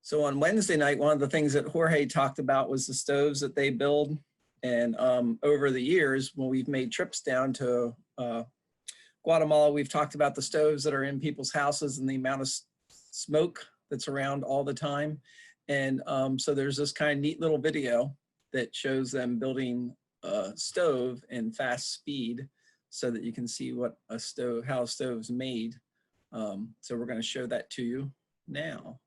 So on Wednesday night, one of the things that Jorge talked about was the stoves that they build. And over the years, when we've made trips down to Guatemala, we've talked about the stoves that are in people's houses and the amount of smoke that's around all the time. And so there's this kind of neat little video that shows them building a stove in fast speed so that you can see what a stove, how a stove's made. So we're going to show that to you now.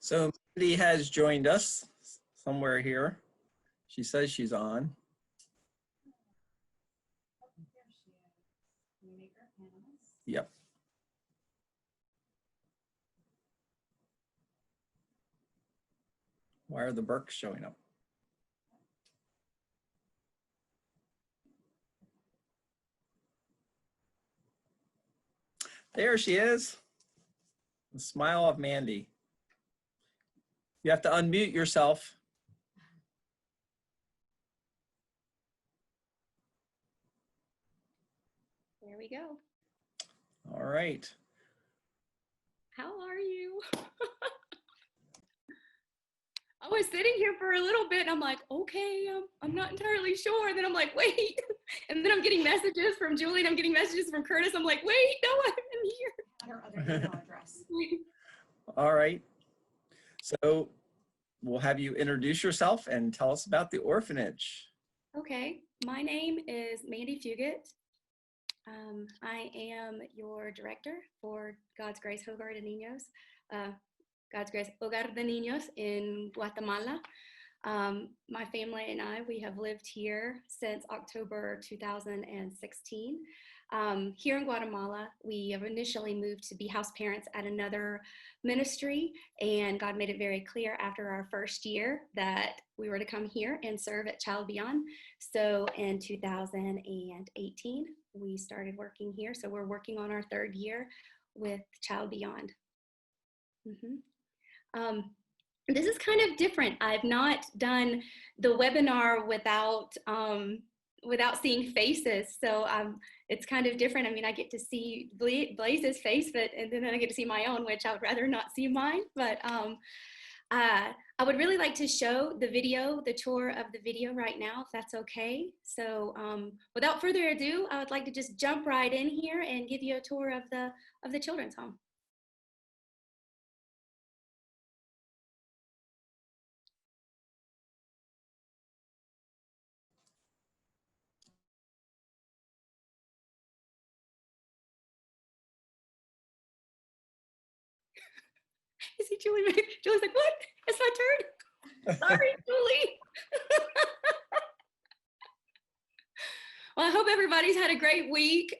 So Mandy has joined us somewhere here. She says she's on. Yep. Why are the Burks showing up? There she is. The smile of Mandy. You have to unmute yourself. There we go. All right. How are you? I was sitting here for a little bit and I'm like, okay, I'm not entirely sure. And then I'm like, wait. And then I'm getting messages from Julie and I'm getting messages from Curtis. I'm like, wait, no, I'm here. Her other email address. All right. So we'll have you introduce yourself and tell us about the orphanage. Okay, my name is Mandy Fugit. I am your director for God's Grace Hogar de Niños, God's Grace Hogar de Niños in Guatemala. My family and I, we have lived here since October 2016. Here in Guatemala, we have initially moved to be house parents at another ministry, and God made it very clear after our first year that we were to come here and serve at Child Beyond. So in 2018, we started working here. So we're working on our third year with Child Beyond. This is kind of different. I've not done the webinar without seeing faces, so it's kind of different. I mean, I get to see Blaze's face, and then I get to see my own, which I would rather not see mine. But I would really like to show the video, the tour of the video right now, if that's okay. So without further ado, I would like to just jump right in here and give you a tour of the children's home. You see Julie? Julie's like, what? It's my turn. Sorry, Julie. I hope everybody's had a great week.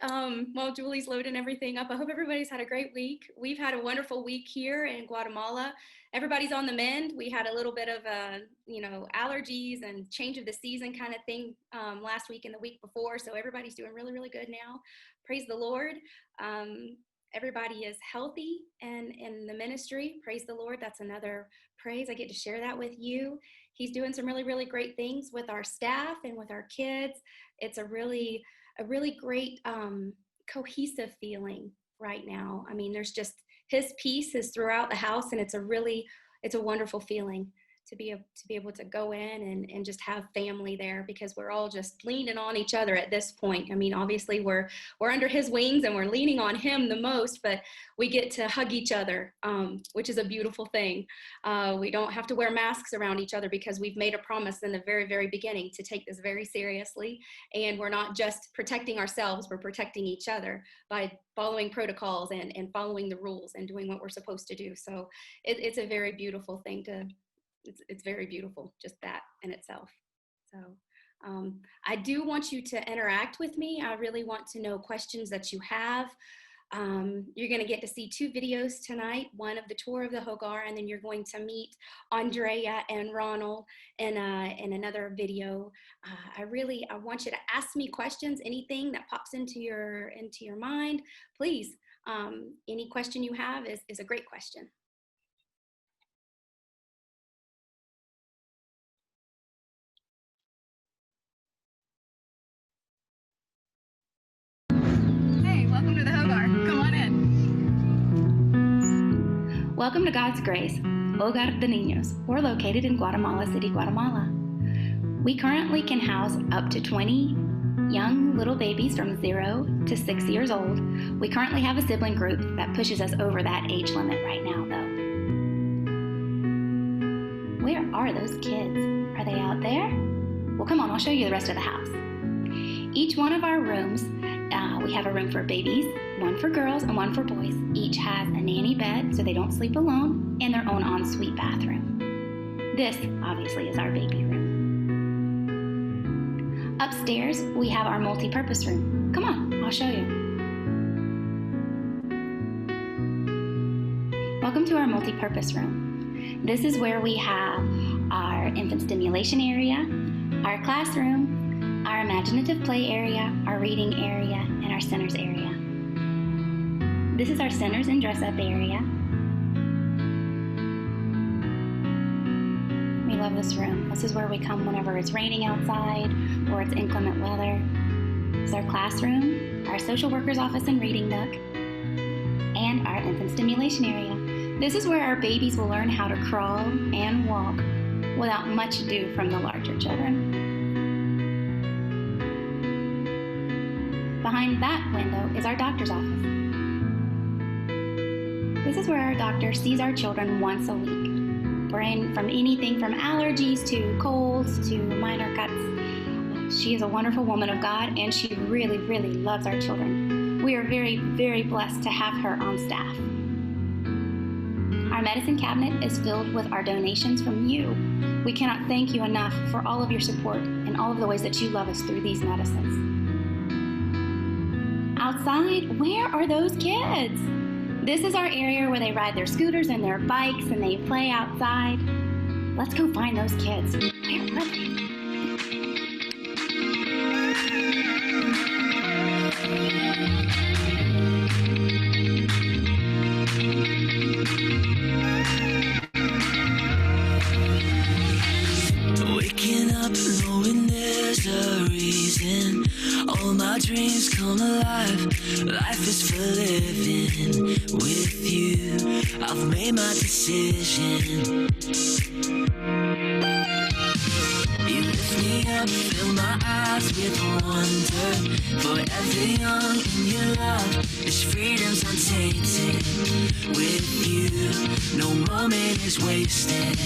While Julie's loading everything up, I hope everybody's had a great week. We've had a wonderful week here in Guatemala. Everybody's on the mend. We had a little bit of, allergies and change of the season kind of thing last week and the week before. So everybody's doing really, really good now. Praise the Lord. Everybody is healthy and in the ministry. Praise the Lord. That's another praise. I get to share that with you. He's doing some really, really great things with our staff and with our kids. It's a really great cohesive feeling right now. I mean, there's just his peace is throughout the house, and it's a wonderful feeling to be able to go in and just have family there, because we're all just leaning on each other at this point. I mean, obviously we're under his wings and we're leaning on him the most, but we get to hug each other, which is a beautiful thing. We don't have to wear masks around each other because we've made a promise in the very, very beginning to take this very seriously. And we're not just protecting ourselves, we're protecting each other by following protocols and following the rules and doing what we're supposed to do. So it's a very beautiful thing it's very beautiful, just that in itself. So I do want you to interact with me. I really want to know questions that you have. You're going to get to see 2 videos tonight, one of the tour of the Hogar, and then you're going to meet Andrea and Ronald in another video. I want you to ask me questions, anything that pops into your mind. Please, any question you have is a great question. Welcome to the Hogar. Come on in. Welcome to God's Grace, Hogar de Niños. We're located in Guatemala City, Guatemala. We currently can house up to 20 young little babies from 0 to 6 years old. We currently have a sibling group that pushes us over that age limit right now, though. Where are those kids? Are they out there? Well, come on, I'll show you the rest of the house. Each one of our rooms, we have a room for babies, one for girls and one for boys. Each has a nanny bed so they don't sleep alone, and their own ensuite bathroom. This, obviously, is our baby room. Upstairs, we have our multi-purpose room. Come on, I'll show you. Welcome to our multi-purpose room. This is where we have our infant stimulation area, our classroom, our imaginative play area, our reading area, and our centers area. This is our centers and dress-up area. We love this room. This is where we come whenever it's raining outside or it's inclement weather. This is our classroom, our social worker's office and reading nook, and our infant stimulation area. This is where our babies will learn how to crawl and walk without much ado from the larger children. Behind that window is our doctor's office. This is where our doctor sees our children once a week. From anything from allergies to colds to minor cuts. She is a wonderful woman of God, and she really, really loves our children. We are very, very blessed to have her on staff. Our medicine cabinet is filled with our donations from you. We cannot thank you enough for all of your support and all of the ways that you love us through these medicines. Outside, where are those kids? This is our area where they ride their scooters and their bikes and they play outside. Let's go find those kids. Where are they? Waking up knowing there's a reason. All my dreams come alive. Life is for living with you. I've made my decision. You lift me up, fill my eyes with wonder. Forever young in your love, this freedom's untainted. With you, no moment is wasted.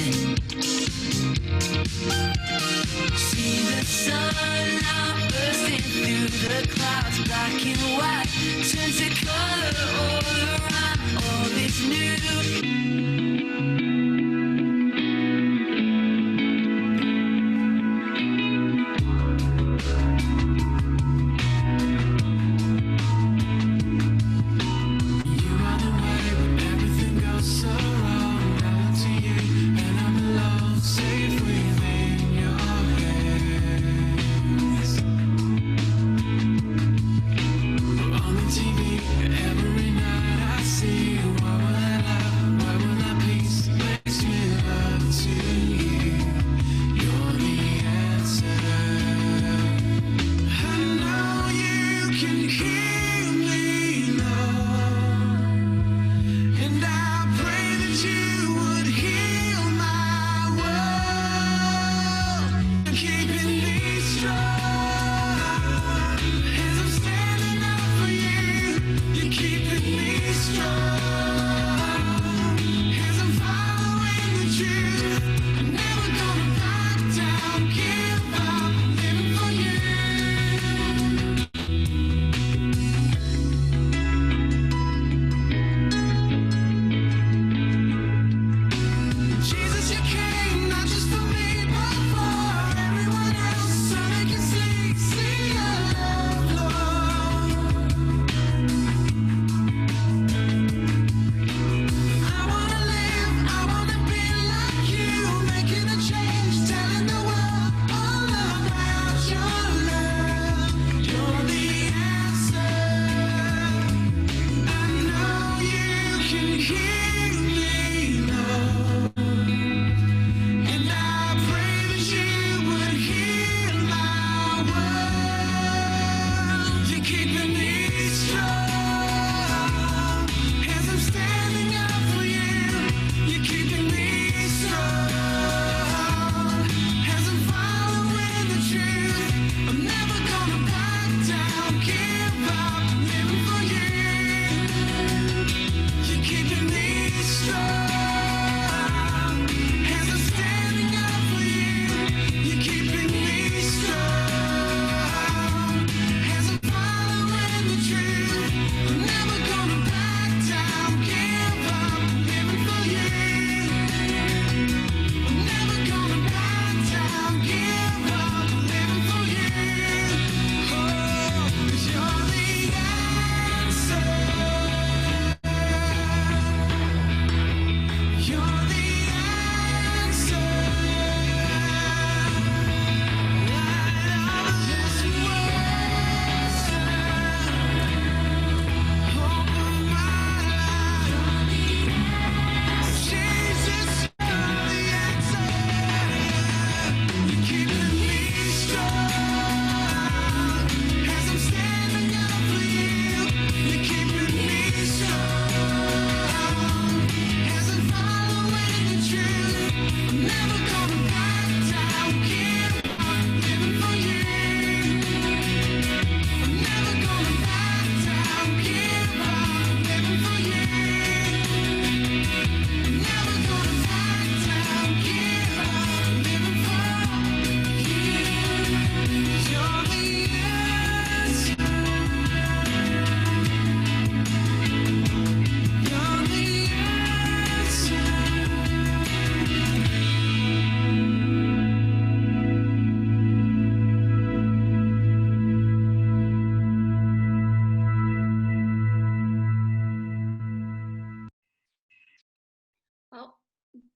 See the sun now bursting through the clouds, black and white, turns to color all around, all is new.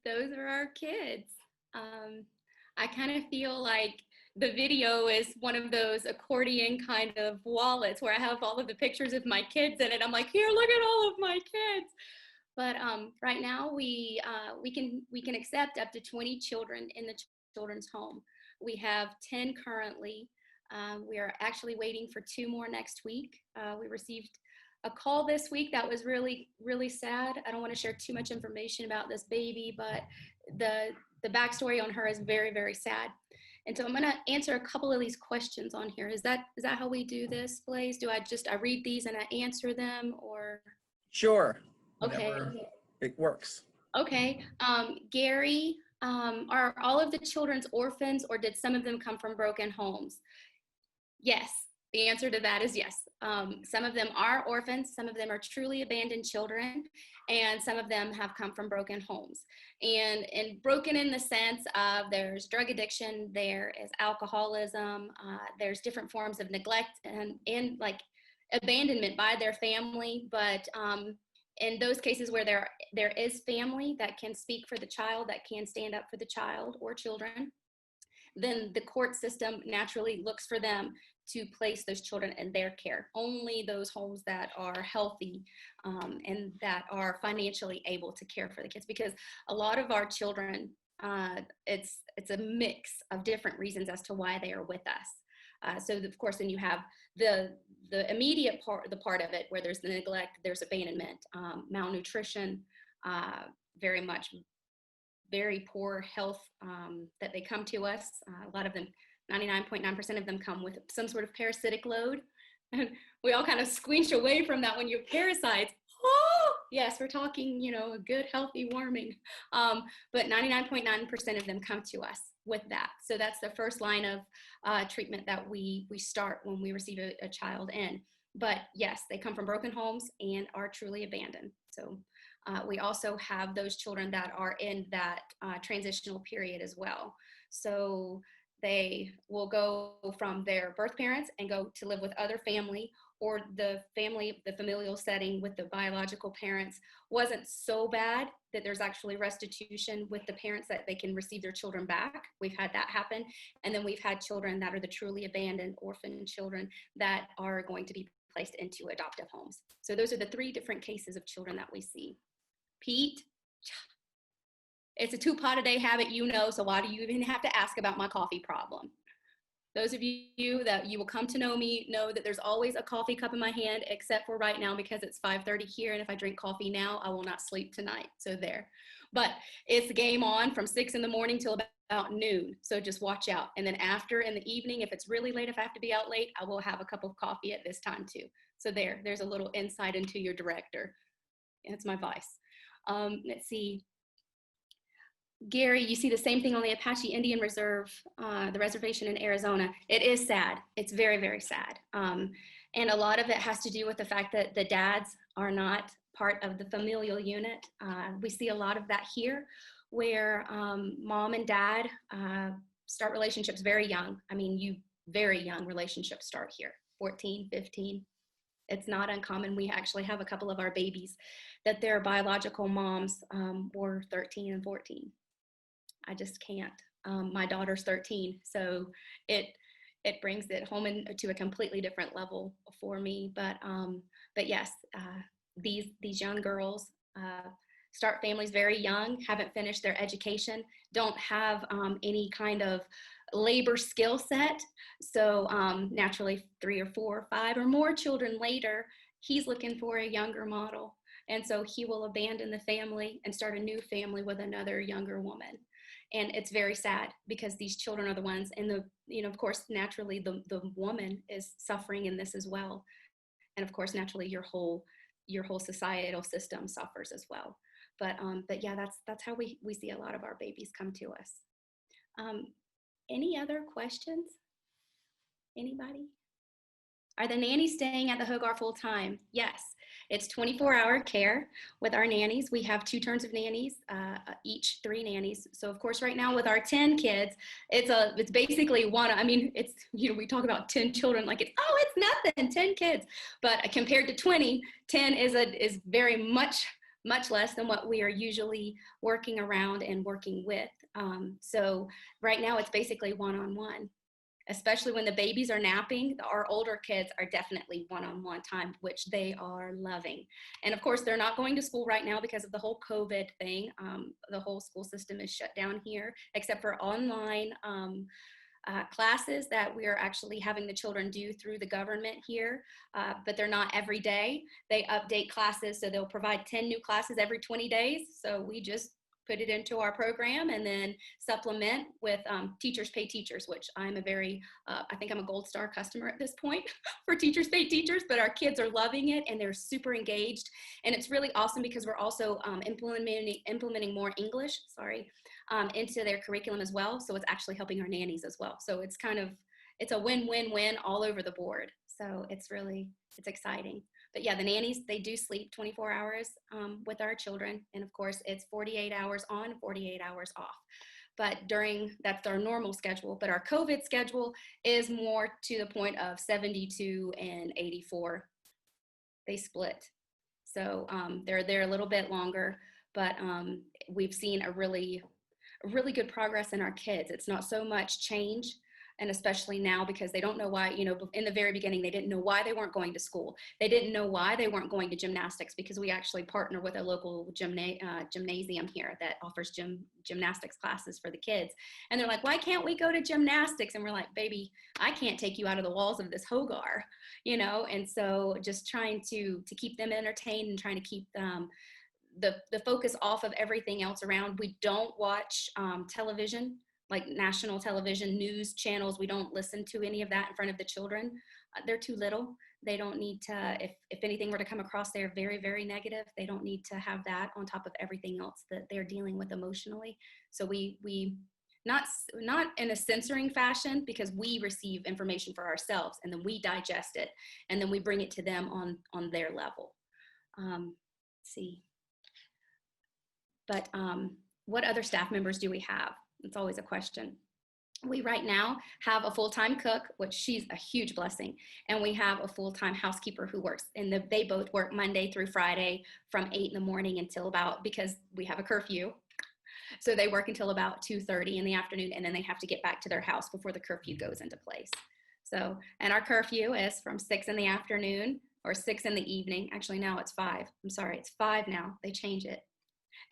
those are our kids. I kind of feel like the video is one of those accordion kind of wallets where I have all of the pictures of my kids in it. I'm like, here, look at all of my kids. But right now we can accept up to 20 children in the children's home. We have 10 currently. We are actually waiting for 2 more next week. We received a call this week that was really, really sad. I don't want to share too much information about this baby, but the backstory on her is very, very sad. And so I'm going to answer a couple of these questions on here. Is that how we do this, Blaze? Do I read these and I answer them, or? Sure. Okay. Whatever it works. Okay. Gary, are all of the children's orphans, or did some of them come from broken homes? Yes. The answer to that is yes. Some of them are orphans, some of them are truly abandoned children, and some of them have come from broken homes. And broken in the sense of there's drug addiction, there is alcoholism, there's different forms of neglect and like abandonment by their family. But in those cases where there is family that can speak for the child, that can stand up for the child or children, then the court system naturally looks for them to place those children in their care. Only those homes that are healthy and that are financially able to care for the kids, because a lot of our children, it's a mix of different reasons as to why they are with us. So of course, then you have the immediate part, the part of it where there's the neglect, there's abandonment, malnutrition, very poor health that they come to us. A lot of them, 99.9% of them come with some sort of parasitic load. And we all kind of squinch away from that when you're parasites. Oh, yes, we're talking, a good, healthy warming. But 99.9% of them come to us with that. So that's the first line of treatment that we start when we receive a child in. But yes, they come from broken homes and are truly abandoned. So we also have those children that are in that transitional period as well. So they will go from their birth parents and go to live with other family, or the familial setting with the biological parents wasn't so bad that there's actually restitution with the parents that they can receive their children back. We've had that happen. And then we've had children that are the truly abandoned orphan children that are going to be placed into adoptive homes. So those are the 3 different cases of children that we see. Pete, it's a 2-pot-a-day habit, so why do you even have to ask about my coffee problem? Those of you that you will come to know me know that there's always a coffee cup in my hand, except for right now because it's 5:30 here, and if I drink coffee now, I will not sleep tonight. So there. But it's game on from 6 in the morning till about noon. So just watch out. And then after in the evening, if it's really late, if I have to be out late, I will have a cup of coffee at this time too. So there's a little insight into your director. That's my vice. Let's see. Gary, you see the same thing on the Apache Indian Reserve, the reservation in Arizona. It is sad. It's very, very sad. And a lot of it has to do with the fact that the dads are not part of the familial unit. We see a lot of that here, where mom and dad start relationships very young. Very young relationships start here, 14, 15. It's not uncommon. We actually have a couple of our babies that their biological moms were 13 and 14. I just can't. My daughter's 13, so it brings it home to a completely different level for me. But yes, these young girls start families very young, haven't finished their education, don't have any kind of labor skill set. So naturally 3 or 4 or 5 or more children later, he's looking for a younger model. And so he will abandon the family and start a new family with another younger woman. And it's very sad because these children are the ones, and of course, naturally the woman is suffering in this as well. And of course, naturally your whole societal system suffers as well. But yeah, that's how we see a lot of our babies come to us. Any other questions? Anybody? Are the nannies staying at the Hogar full time? Yes, it's 24-hour care with our nannies. We have 2 turns of nannies, each 3 nannies. So of course, right now with our 10 kids, it's basically one. It's we talk about 10 children like it's nothing, 10 kids. But compared to 20, 10 is very much much less than what we are usually working around and working with. So right now it's basically one-on-one, especially when the babies are napping. Our older kids are definitely one-on-one time, which they are loving. And of course, they're not going to school right now because of the whole COVID thing. The whole school system is shut down here, except for online classes that we are actually having the children do through the government here, but they're not every day. They update classes, so they'll provide 10 new classes every 20 days. So we just put it into our program and then supplement with Teachers Pay Teachers, which I'm a very, I think I'm a gold star customer at this point for Teachers Pay Teachers, but our kids are loving it and they're super engaged. And it's really awesome because we're also implementing more English, into their curriculum as well. So it's actually helping our nannies as well. So it's it's a win-win-win all over the board. So it's exciting. But yeah, the nannies, they do sleep 24 hours with our children. And of course, it's 48 hours on, 48 hours off. But that's our normal schedule. But our COVID schedule is more to the point of 72 and 84. They split. So they're there a little bit longer, but we've seen a really good progress in our kids. It's not so much change. And especially now, because they don't know why, in the very beginning, they didn't know why they weren't going to school. They didn't know why they weren't going to gymnastics, because we actually partner with a local gymnasium here that offers gymnastics classes for the kids. And they're like, why can't we go to gymnastics? And we're like, baby, I can't take you out of the walls of this Hogar, And so just trying to keep them entertained and trying to keep the focus off of everything else around. We don't watch television, like national television news channels. We don't listen to any of that in front of the children. They're too little. They don't need to, if anything were to come across, they're very, very negative. They don't need to have that on top of everything else that they're dealing with emotionally. So we not in a censoring fashion, because we receive information for ourselves and then we digest it and then we bring it to them on their level. Let's see. But what other staff members do we have? It's always a question. We right now have a full-time cook, which she's a huge blessing. And we have a full-time housekeeper who works, and they both work Monday through Friday from 8 in the morning until because we have a curfew. So they work until about 2:30 in the afternoon, and then they have to get back to their house before the curfew goes into place. So, and our curfew is from 6 in the afternoon or 6 in the evening. Actually, now it's 5. I'm sorry, it's 5 now. They change it.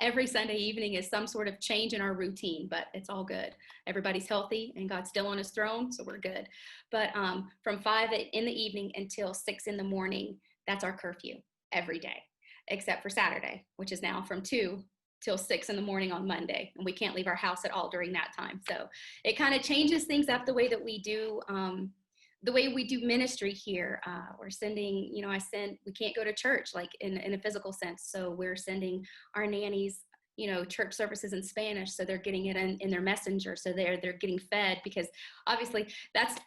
Every Sunday evening is some sort of change in our routine, but it's all good. Everybody's healthy and God's still on his throne, so we're good. But from 5 in the evening until 6 in the morning, that's our curfew every day, except for Saturday, which is now from 2 till 6 in the morning on Monday. And we can't leave our house at all during that time. So it kind of changes things up the way that we do ministry here. We're sending, we can't go to church like in a physical sense. So we're sending our nannies, church services in Spanish. So they're getting it in their messenger. So they're getting fed, because obviously that's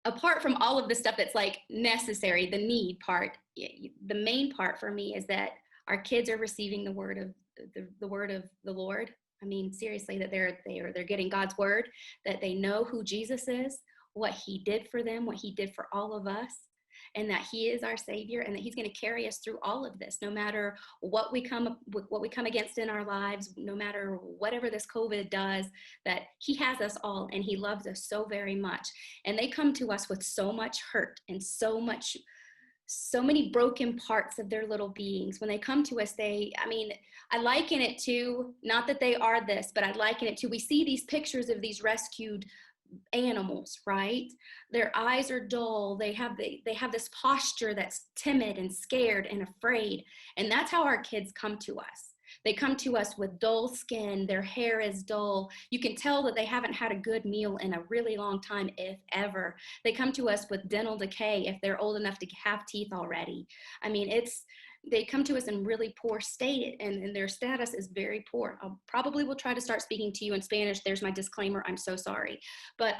apart from all of the stuff that's like necessary, the need part. The main part for me is that our kids are receiving the word of the Lord. I mean, seriously, that they're getting God's word, that they know who Jesus is, what he did for them, what he did for all of us, and that he is our Savior, and that he's going to carry us through all of this, no matter what we come against in our lives, no matter whatever this COVID does, that he has us all and he loves us so very much. And they come to us with so much hurt and so many broken parts of their little beings. When they come to us, I liken it to, not that they are this, but I liken it to, we see these pictures of these rescued animals, right? Their eyes are dull. They have this posture that's timid and scared and afraid. And that's how our kids come to us. They come to us with dull skin. Their hair is dull. You can tell that they haven't had a good meal in a really long time, if ever. They come to us with dental decay if they're old enough to have teeth already. I mean, they come to us in really poor state, and their status is very poor. I probably will try to start speaking to you in Spanish. There's my disclaimer. I'm so sorry. But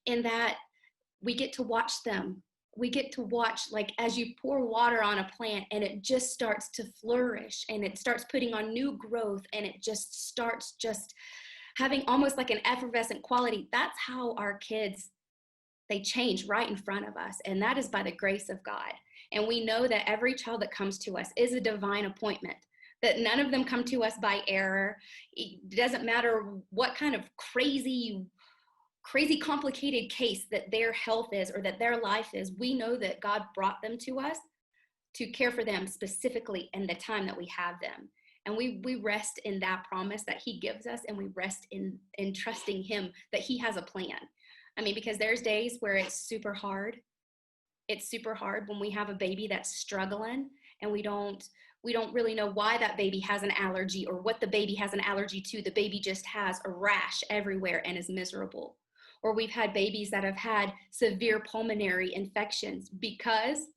in that, we get to watch them. We get to watch, like, as you pour water on a plant and it just starts to flourish and it starts putting on new growth and it just starts just having almost like an effervescent quality. That's how our kids, they change right in front of us. And that is by the grace of God. And we know that every child that comes to us is a divine appointment, that none of them come to us by error. It doesn't matter what kind of crazy complicated case that their health is or that their life is. We know that God brought them to us to care for them specifically in the time that we have them. And we rest in that promise that he gives us, and we rest in trusting him that he has a plan. I mean, because there's days where it's super hard. It's super hard when we have a baby that's struggling and we don't really know why that baby has an allergy or what the baby has an allergy to. The baby just has a rash everywhere and is miserable. Or we've had babies that have had severe pulmonary infections because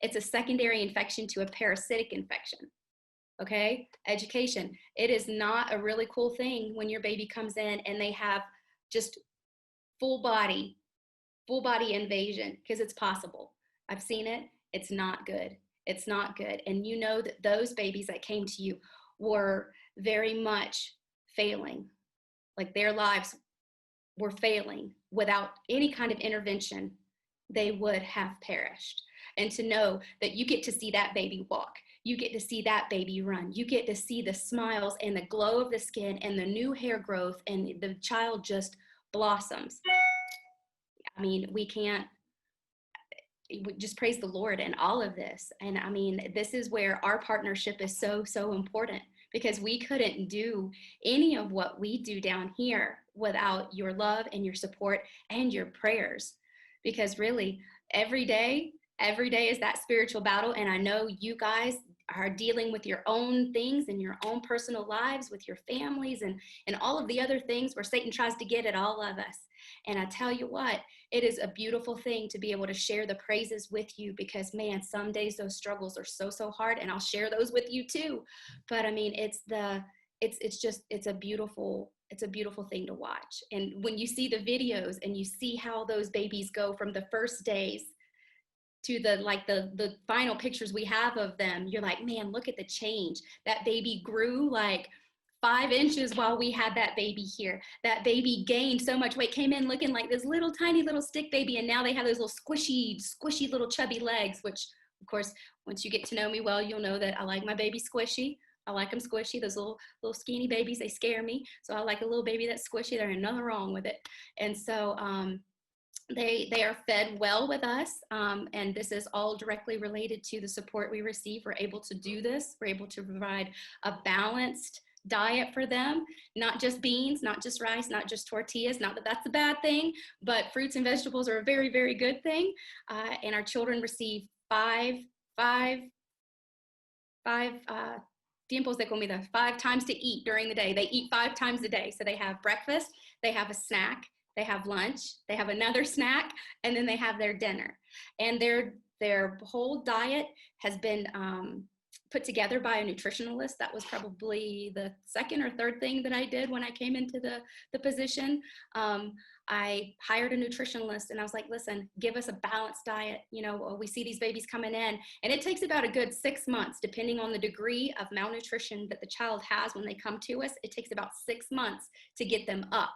it's a secondary infection to a parasitic infection. Okay, education. It is not a really cool thing when your baby comes in and they have just full body invasion, because it's possible. I've seen it. It's not good. It's not good. And you know that those babies that came to you were very much failing. Like their lives were failing. Without any kind of intervention, they would have perished. And to know that you get to see that baby walk, you get to see that baby run, you get to see the smiles and the glow of the skin and the new hair growth, and the child just blossoms. I mean, we just praise the Lord in all of this. And I mean, this is where our partnership is so, so important, because we couldn't do any of what we do down here without your love and your support and your prayers. Because really, every day is that spiritual battle. And I know you guys are dealing with your own things and your own personal lives with your families and all of the other things where Satan tries to get at all of us. And I tell you what, it is a beautiful thing to be able to share the praises with you, because man, some days those struggles are so, so hard, and I'll share those with you too. But I mean, it's a beautiful thing to watch. And when you see the videos and you see how those babies go from the first days to the final pictures we have of them, you're like, man, look at the change. That baby grew like 5 inches while we had that baby here. That baby gained so much weight, came in looking like this little tiny little stick baby, and now they have those little squishy little chubby legs, which of course, once you get to know me well, you'll know that I like my baby squishy. I like them squishy. Those little skinny babies, they scare me. So I like a little baby that's squishy. There ain't nothing wrong with it. And so they are fed well with us, and this is all directly related to the support we receive. We're able to do this. We're able to provide a balanced diet for them, not just beans, not just rice, not just tortillas. Not that that's a bad thing, but fruits and vegetables are a very, very good thing. And our children receive five tiempos de comida, 5 times to eat during the day. They eat 5 times a day. So they have breakfast, they have a snack, they have lunch, they have another snack, and then they have their dinner. And their whole diet has been put together by a nutritionalist. That was probably the second or third thing that I did when I came into the position. I hired a nutritionalist, and I was like, listen, give us a balanced diet. You know, we see these babies coming in, and it takes about a good 6 months, depending on the degree of malnutrition that the child has when they come to us. It takes about 6 months to get them up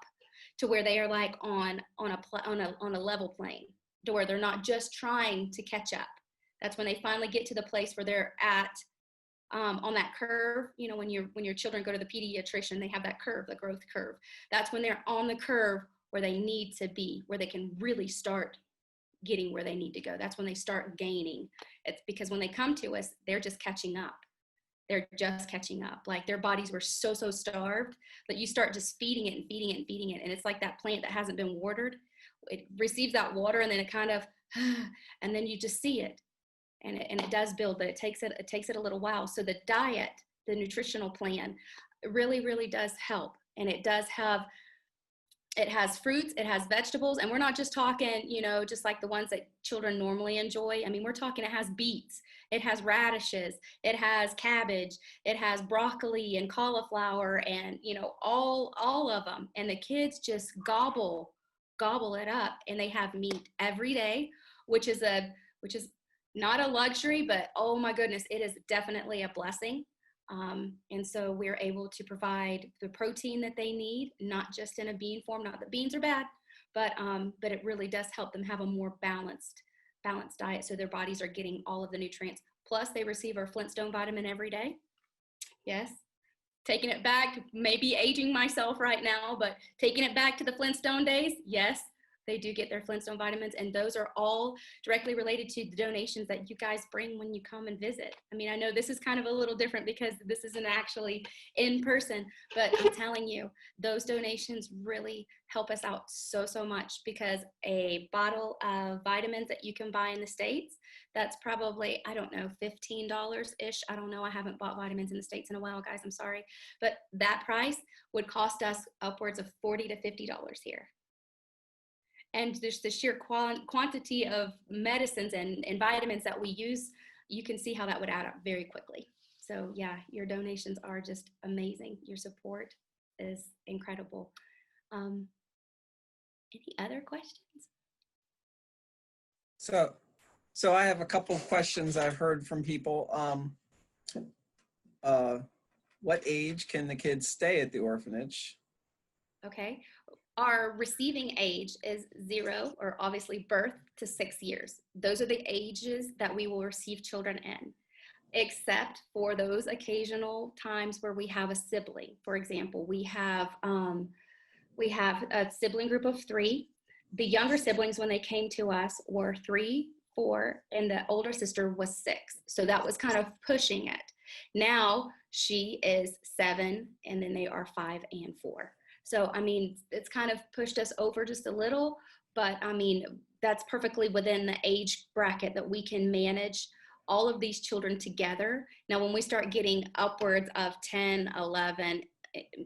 to where they are like on a level plane, to where they're not just trying to catch up. That's when they finally get to the place where they're at on that curve. You know, when your children go to the pediatrician, they have that curve, the growth curve. That's when they're on the curve where they need to be, where they can really start getting where they need to go. That's when they start gaining. It's because when they come to us, they're just catching up. They're just catching up. Like their bodies were so starved that you start just feeding it and feeding it and feeding it. And it's like that plant that hasn't been watered. It receives that water, and then it kind of, and then you just see it. And it does build, but it takes it a little while. So the diet, the nutritional plan really, really does help. And it has fruits, it has vegetables, and we're not just talking, you know, just like the ones that children normally enjoy. I mean, we're talking, it has beets, it has radishes, it has cabbage, it has broccoli and cauliflower, and, you know, all of them. And the kids just gobble it up, and they have meat every day, which is not a luxury, but oh my goodness, it is definitely a blessing. And so we're able to provide the protein that they need, not just in a bean form. Not that beans are bad, but it really does help them have a more balanced balanced diet so their bodies are getting all of the nutrients. Plus, they receive our Flintstone vitamin every day. Yes. Taking it back, maybe aging myself right now, but taking it back to the Flintstone days, yes, they do get their Flintstone vitamins, and those are all directly related to the donations that you guys bring when you come and visit. I mean, I know this is kind of a little different because this isn't actually in person, but I'm telling you, those donations really help us out so much, because a bottle of vitamins that you can buy in the States, that's probably, I don't know, $15-ish. I don't know. I haven't bought vitamins in the States in a while, guys. I'm sorry. But that price would cost us upwards of $40 to $50 here. And there's the sheer quantity of medicines and vitamins that we use, you can see how that would add up very quickly. So yeah, your donations are just amazing. Your support is incredible. Any other questions? So I have a couple of questions I've heard from people. What age can the kids stay at the orphanage? Okay. Our receiving age is 0, or obviously birth, to 6 years. Those are the ages that we will receive children in, except for those occasional times where we have a sibling. For example, we have a sibling group of 3. The younger siblings, when they came to us, were 3, 4, and the older sister was 6. So that was kind of pushing it. Now she is 7, and then they are 5 and 4. So, I mean, it's kind of pushed us over just a little, but I mean, that's perfectly within the age bracket that we can manage all of these children together. Now, when we start getting upwards of 10, 11,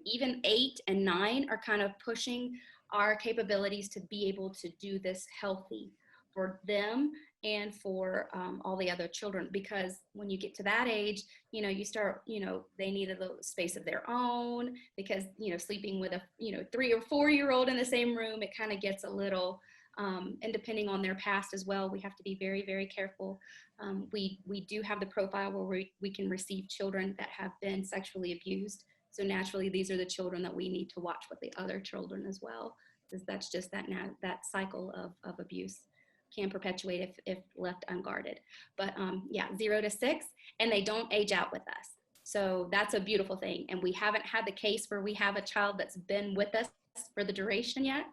even 8 and 9 are kind of pushing our capabilities to be able to do this healthy for them and for all the other children. Because when you get to that age, you know, you start, you know, they need a little space of their own, because, you know, sleeping with a, you know, 3 or 4-year-old in the same room, it kind of gets a little, and depending on their past as well, we have to be very, very careful. We do have the profile where we can receive children that have been sexually abused. So naturally, these are the children that we need to watch with the other children as well, because that's just that cycle of abuse can perpetuate if left unguarded. But yeah, 0 to 6, and they don't age out with us. So that's a beautiful thing. And we haven't had the case where we have a child that's been with us for the duration yet.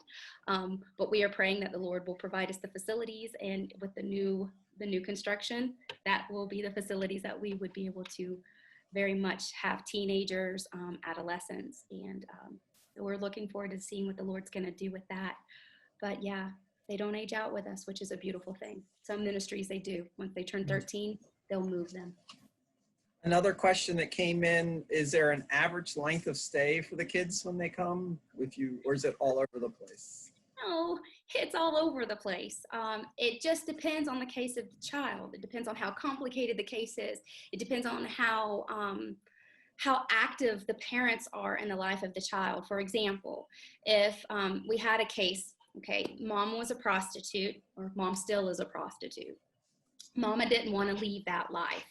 But we are praying that the Lord will provide us the facilities, and with the new construction, that will be the facilities that we would be able to very much have teenagers, adolescents, and so we're looking forward to seeing what the Lord's going to do with that. But yeah, they don't age out with us, which is a beautiful thing. Some ministries, they do. Once they turn 13, they'll move them. Another question that came in, is there an average length of stay for the kids when they come with you, or is it all over the place? No, it's all over the place. It just depends on the case of the child. It depends on how complicated the case is. It depends on how active the parents are in the life of the child. For example, if we had a case, okay, mom was a prostitute, or mom still is a prostitute. Mama didn't want to leave that life.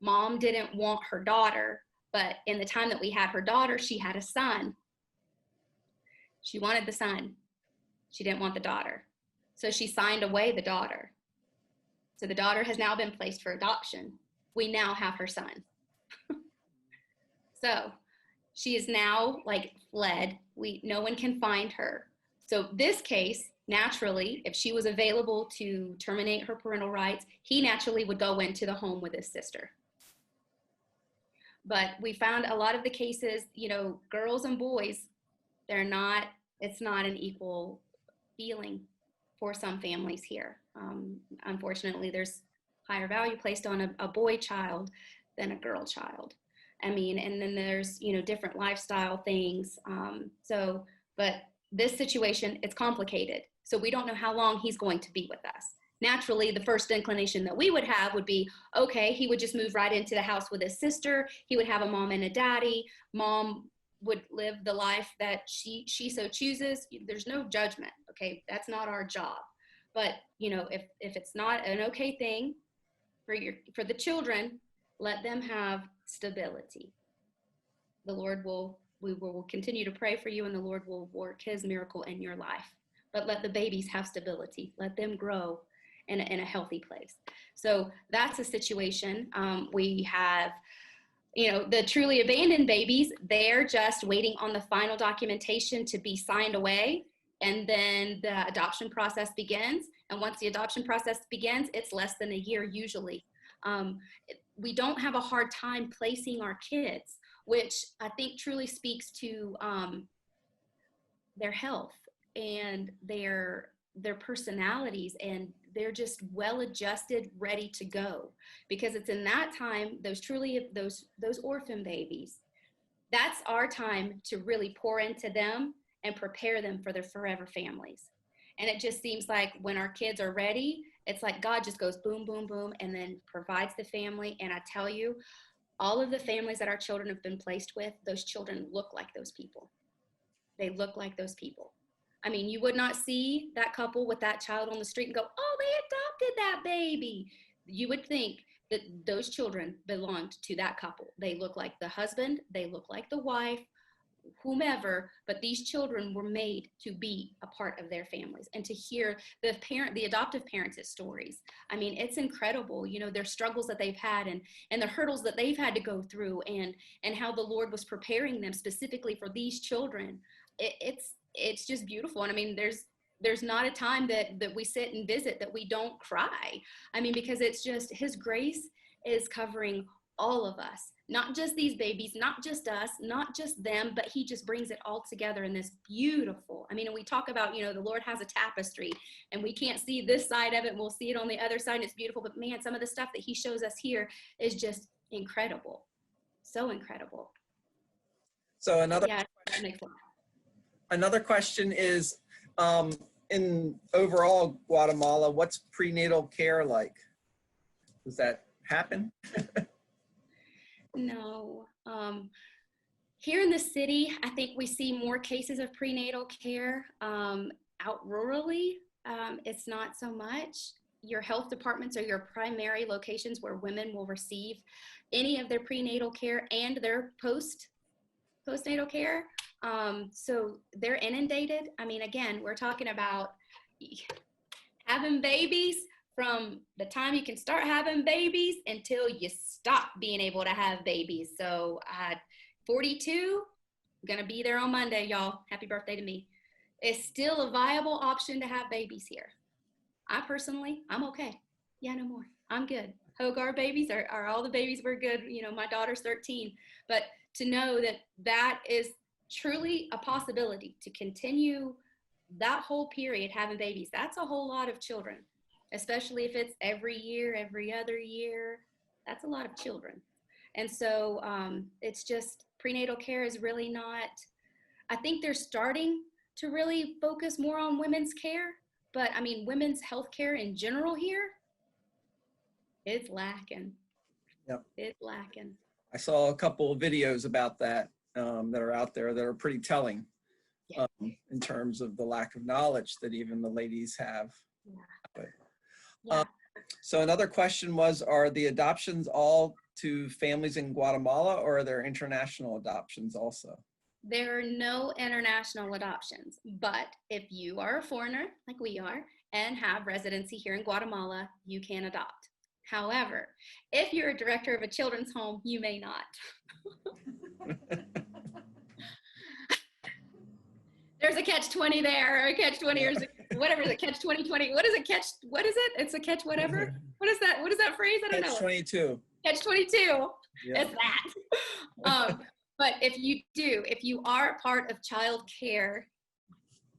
Mom didn't want her daughter, but in the time that we had her daughter, she had a son. She wanted the son. She didn't want the daughter. So she signed away the daughter. So the daughter has now been placed for adoption. We now have her son. So she is now like fled. No one can find her. So this case, naturally, if she was available to terminate her parental rights, he naturally would go into the home with his sister. But we found a lot of the cases, you know, girls and boys, it's not an equal feeling for some families here. Unfortunately, there's higher value placed on a boy child than a girl child. I mean, and then there's, you know, different lifestyle things. But this situation, it's complicated. So we don't know how long he's going to be with us. Naturally, the first inclination that we would have would be, okay, he would just move right into the house with his sister. He would have a mom and a daddy. Mom would live the life that she so chooses. There's no judgment, okay? That's not our job. But, you know, if it's not an okay thing for the children, let them have stability. We will continue to pray for you, and the Lord will work his miracle in your life. But let the babies have stability. Let them grow in a healthy place. So that's a situation. We have, the truly abandoned babies, they're just waiting on the final documentation to be signed away. And then the adoption process begins. And once the adoption process begins, it's less than a year usually. We don't have a hard time placing our kids, which I think truly speaks to their health and their personalities, and they're just well adjusted, ready to go. Because it's in that time, those orphan babies, that's our time to really pour into them and prepare them for their forever families. And it just seems like when our kids are ready, it's like God just goes boom, boom, boom, and then provides the family. And I tell you, all of the families that our children have been placed with, those children look like those people. They look like those people. I mean, you would not see that couple with that child on the street and go, oh, they adopted that baby. You would think that those children belonged to that couple. They look like the husband, they look like the wife, whomever, but these children were made to be a part of their families. And to hear the adoptive parents' stories, I mean, it's incredible, their struggles that they've had and the hurdles that they've had to go through, and how the Lord was preparing them specifically for these children. It's just beautiful. And I mean, there's not a time that we sit and visit that we don't cry. I mean, because it's just His grace is covering all of us, not just these babies, not just us, not just them, but He just brings it all together in this beautiful. I mean, and we talk about, the Lord has a tapestry and we can't see this side of it and we'll see it on the other side. And it's beautiful, but man, some of the stuff that He shows us here is just incredible. So incredible. So another question is, in overall Guatemala, what's prenatal care like? Does that happen? No. Here in the city, I think we see more cases of prenatal care. Out rurally, it's not so much. Your health departments are your primary locations where women will receive any of their prenatal care and their postnatal care. So they're inundated. I mean, again, we're talking about having babies from the time you can start having babies until you stop being able to have babies. So 42, I'm gonna be there on Monday, y'all. Happy birthday to me. It's still a viable option to have babies here. I'm okay. Yeah, no more. I'm good. Hogar babies are all the babies we're good. My daughter's 13. But to know that is truly a possibility to continue that whole period having babies, that's a whole lot of children, especially if it's every year, every other year. That's a lot of children. And so it's just prenatal care is really not, I think they're starting to really focus more on women's care, but I mean, women's health care in general here, it's lacking. Yep. It's lacking. I saw a couple of videos about that that are out there that are pretty telling. Yeah. In terms of the lack of knowledge that even the ladies have. Yeah. But, Yeah. So another question was, are the adoptions all to families in Guatemala, or are there international adoptions also? There are no international adoptions, but if you are a foreigner like we are and have residency here in Guatemala, you can adopt. However, if you're a director of a children's home, you may not. There's a catch-20 there, or a catch-20, or whatever is it, catch-2020. What is it, what is it? It's a catch whatever? What is that? What is that phrase? I don't know. Catch-22. Catch-22. Yeah. It's that. But if you are a part of child care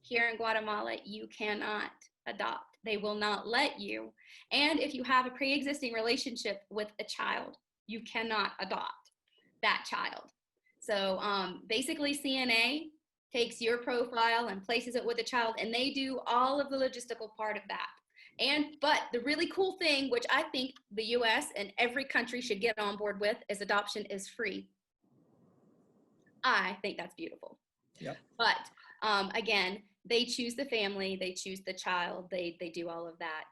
here in Guatemala, you cannot adopt. They will not let you. And if you have a pre-existing relationship with a child, you cannot adopt that child. So basically CNA takes your profile and places it with a child, and they do all of the logistical part of that. But the really cool thing, which I think the US and every country should get on board with, is adoption is free. I think that's beautiful. Yep. But again, they choose the family, they choose the child, they do all of that.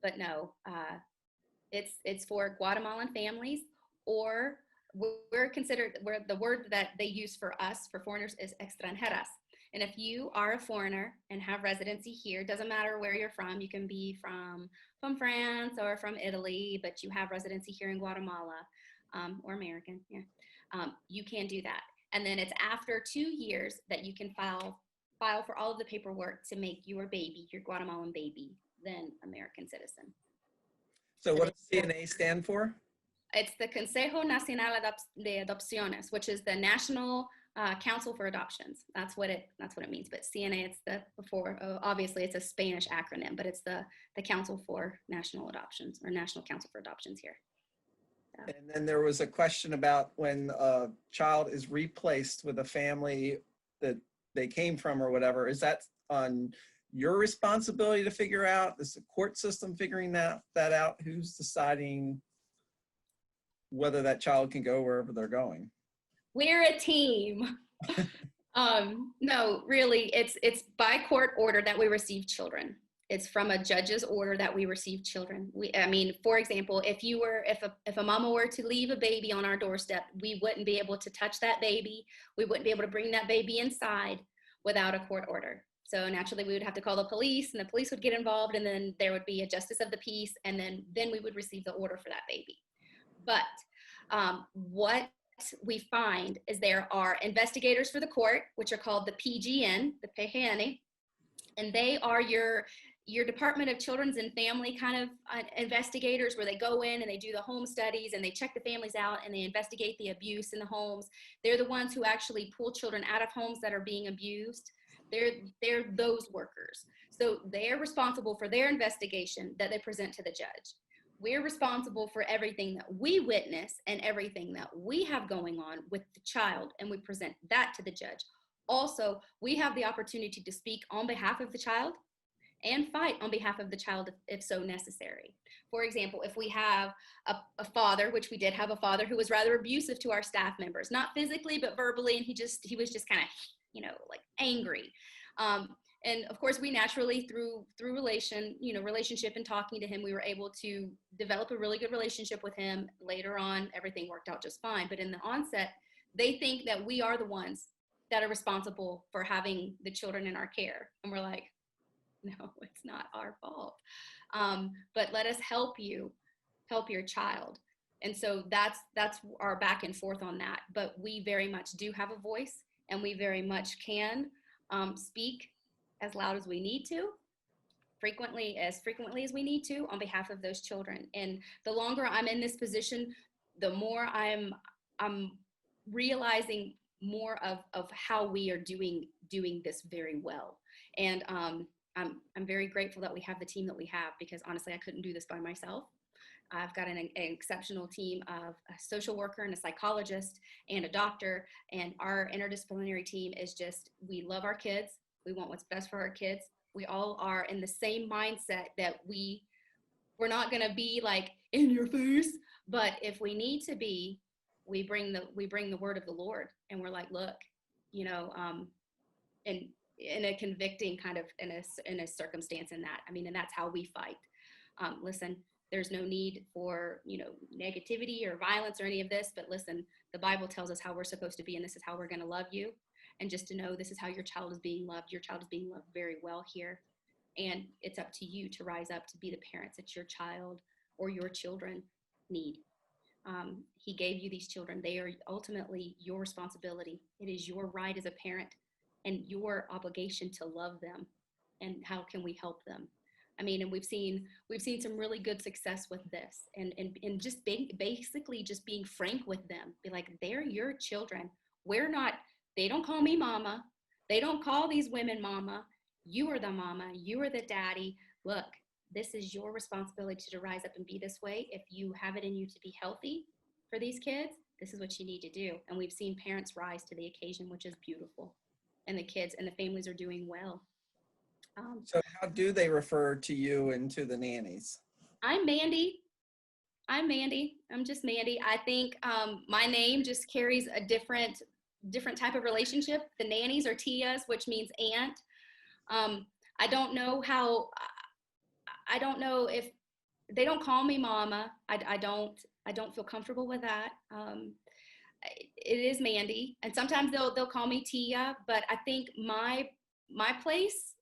But no, it's for Guatemalan families, or we're considered, the word that they use for us, for foreigners, is extranjeras. And if you are a foreigner and have residency here, doesn't matter where you're from, you can be from France or from Italy, but you have residency here in Guatemala, or American, yeah, you can do that. And then it's after 2 years that you can file for all of the paperwork to make your baby, your Guatemalan baby, then American citizen. So what does CNA stand for? It's the Consejo Nacional de Adopciones, which is the National Council for Adoptions. That's what it means. But CNA, it's the obviously it's a Spanish acronym, but it's the Council for National Adoptions, or National Council for Adoptions here. So. And then there was a question about when a child is replaced with a family that they came from or whatever. Is that on your responsibility to figure out? Is the court system figuring that out? Who's deciding whether that child can go wherever they're going? We're a team. No, really, it's by court order that we receive children. It's from a judge's order that we receive children. For example, if a mama were to leave a baby on our doorstep, we wouldn't be able to touch that baby. We wouldn't be able to bring that baby inside without a court order. So naturally, we would have to call the police, and the police would get involved, and then there would be a justice of the peace, and then we would receive the order for that baby. But what we find is there are investigators for the court, which are called the PGN, the PGN, and they are your Department of Children's and Family kind of investigators, where they go in and they do the home studies and they check the families out and they investigate the abuse in the homes. They're the ones who actually pull children out of homes that are being abused. They're those workers. So they're responsible for their investigation that they present to the judge. We're responsible for everything that we witness and everything that we have going on with the child, and we present that to the judge. Also, we have the opportunity to speak on behalf of the child and fight on behalf of the child if so necessary. For example, if we have a father, which we did have a father who was rather abusive to our staff members, not physically, but verbally, and he was just kind of, like angry. And of course, we naturally, through relationship and talking to him, we were able to develop a really good relationship with him. Later on, everything worked out just fine. But in the onset, they think that we are the ones that are responsible for having the children in our care. And we're like, no, it's not our fault. But let us help your child. And so that's our back and forth on that. But we very much do have a voice, and we very much can speak as loud as we need to, frequently as we need to, on behalf of those children. And the longer I'm in this position, the more I'm realizing more of how we are doing this very well. And I'm very grateful that we have the team that we have, because honestly, I couldn't do this by myself. I've got an exceptional team of a social worker and a psychologist and a doctor, and our interdisciplinary team is just, we love our kids. We want what's best for our kids. We all are in the same mindset that we're not going to be like in your face, but if we need to be, we bring the word of the Lord, and we're like, look, and in a convicting kind of in a circumstance in that. And that's how we fight. Listen, there's no need for, negativity or violence or any of this, but listen, the Bible tells us how we're supposed to be, and this is how we're going to love you. And just to know this is how your child is being loved. Your child is being loved very well here. And it's up to you to rise up to be the parents that your child or your children need. He gave you these children. They are ultimately your responsibility. It is your right as a parent and your obligation to love them. And how can we help them? And we've seen some really good success with this, and just basically just being frank with them. Be like, they're your children. They don't call me mama. They don't call these women mama. You are the mama. You are the daddy. Look, this is your responsibility to rise up and be this way. If you have it in you to be healthy for these kids, this is what you need to do. And we've seen parents rise to the occasion, which is beautiful. And the kids and the families are doing well. So how do they refer to you and to the nannies? I'm Mandy. I'm just Mandy. I think my name just carries a different type of relationship. The nannies are tias, which means aunt. I don't know if they don't call me mama. I don't feel comfortable with that. it is Mandy, and sometimes they'll call me Tia, but I think my place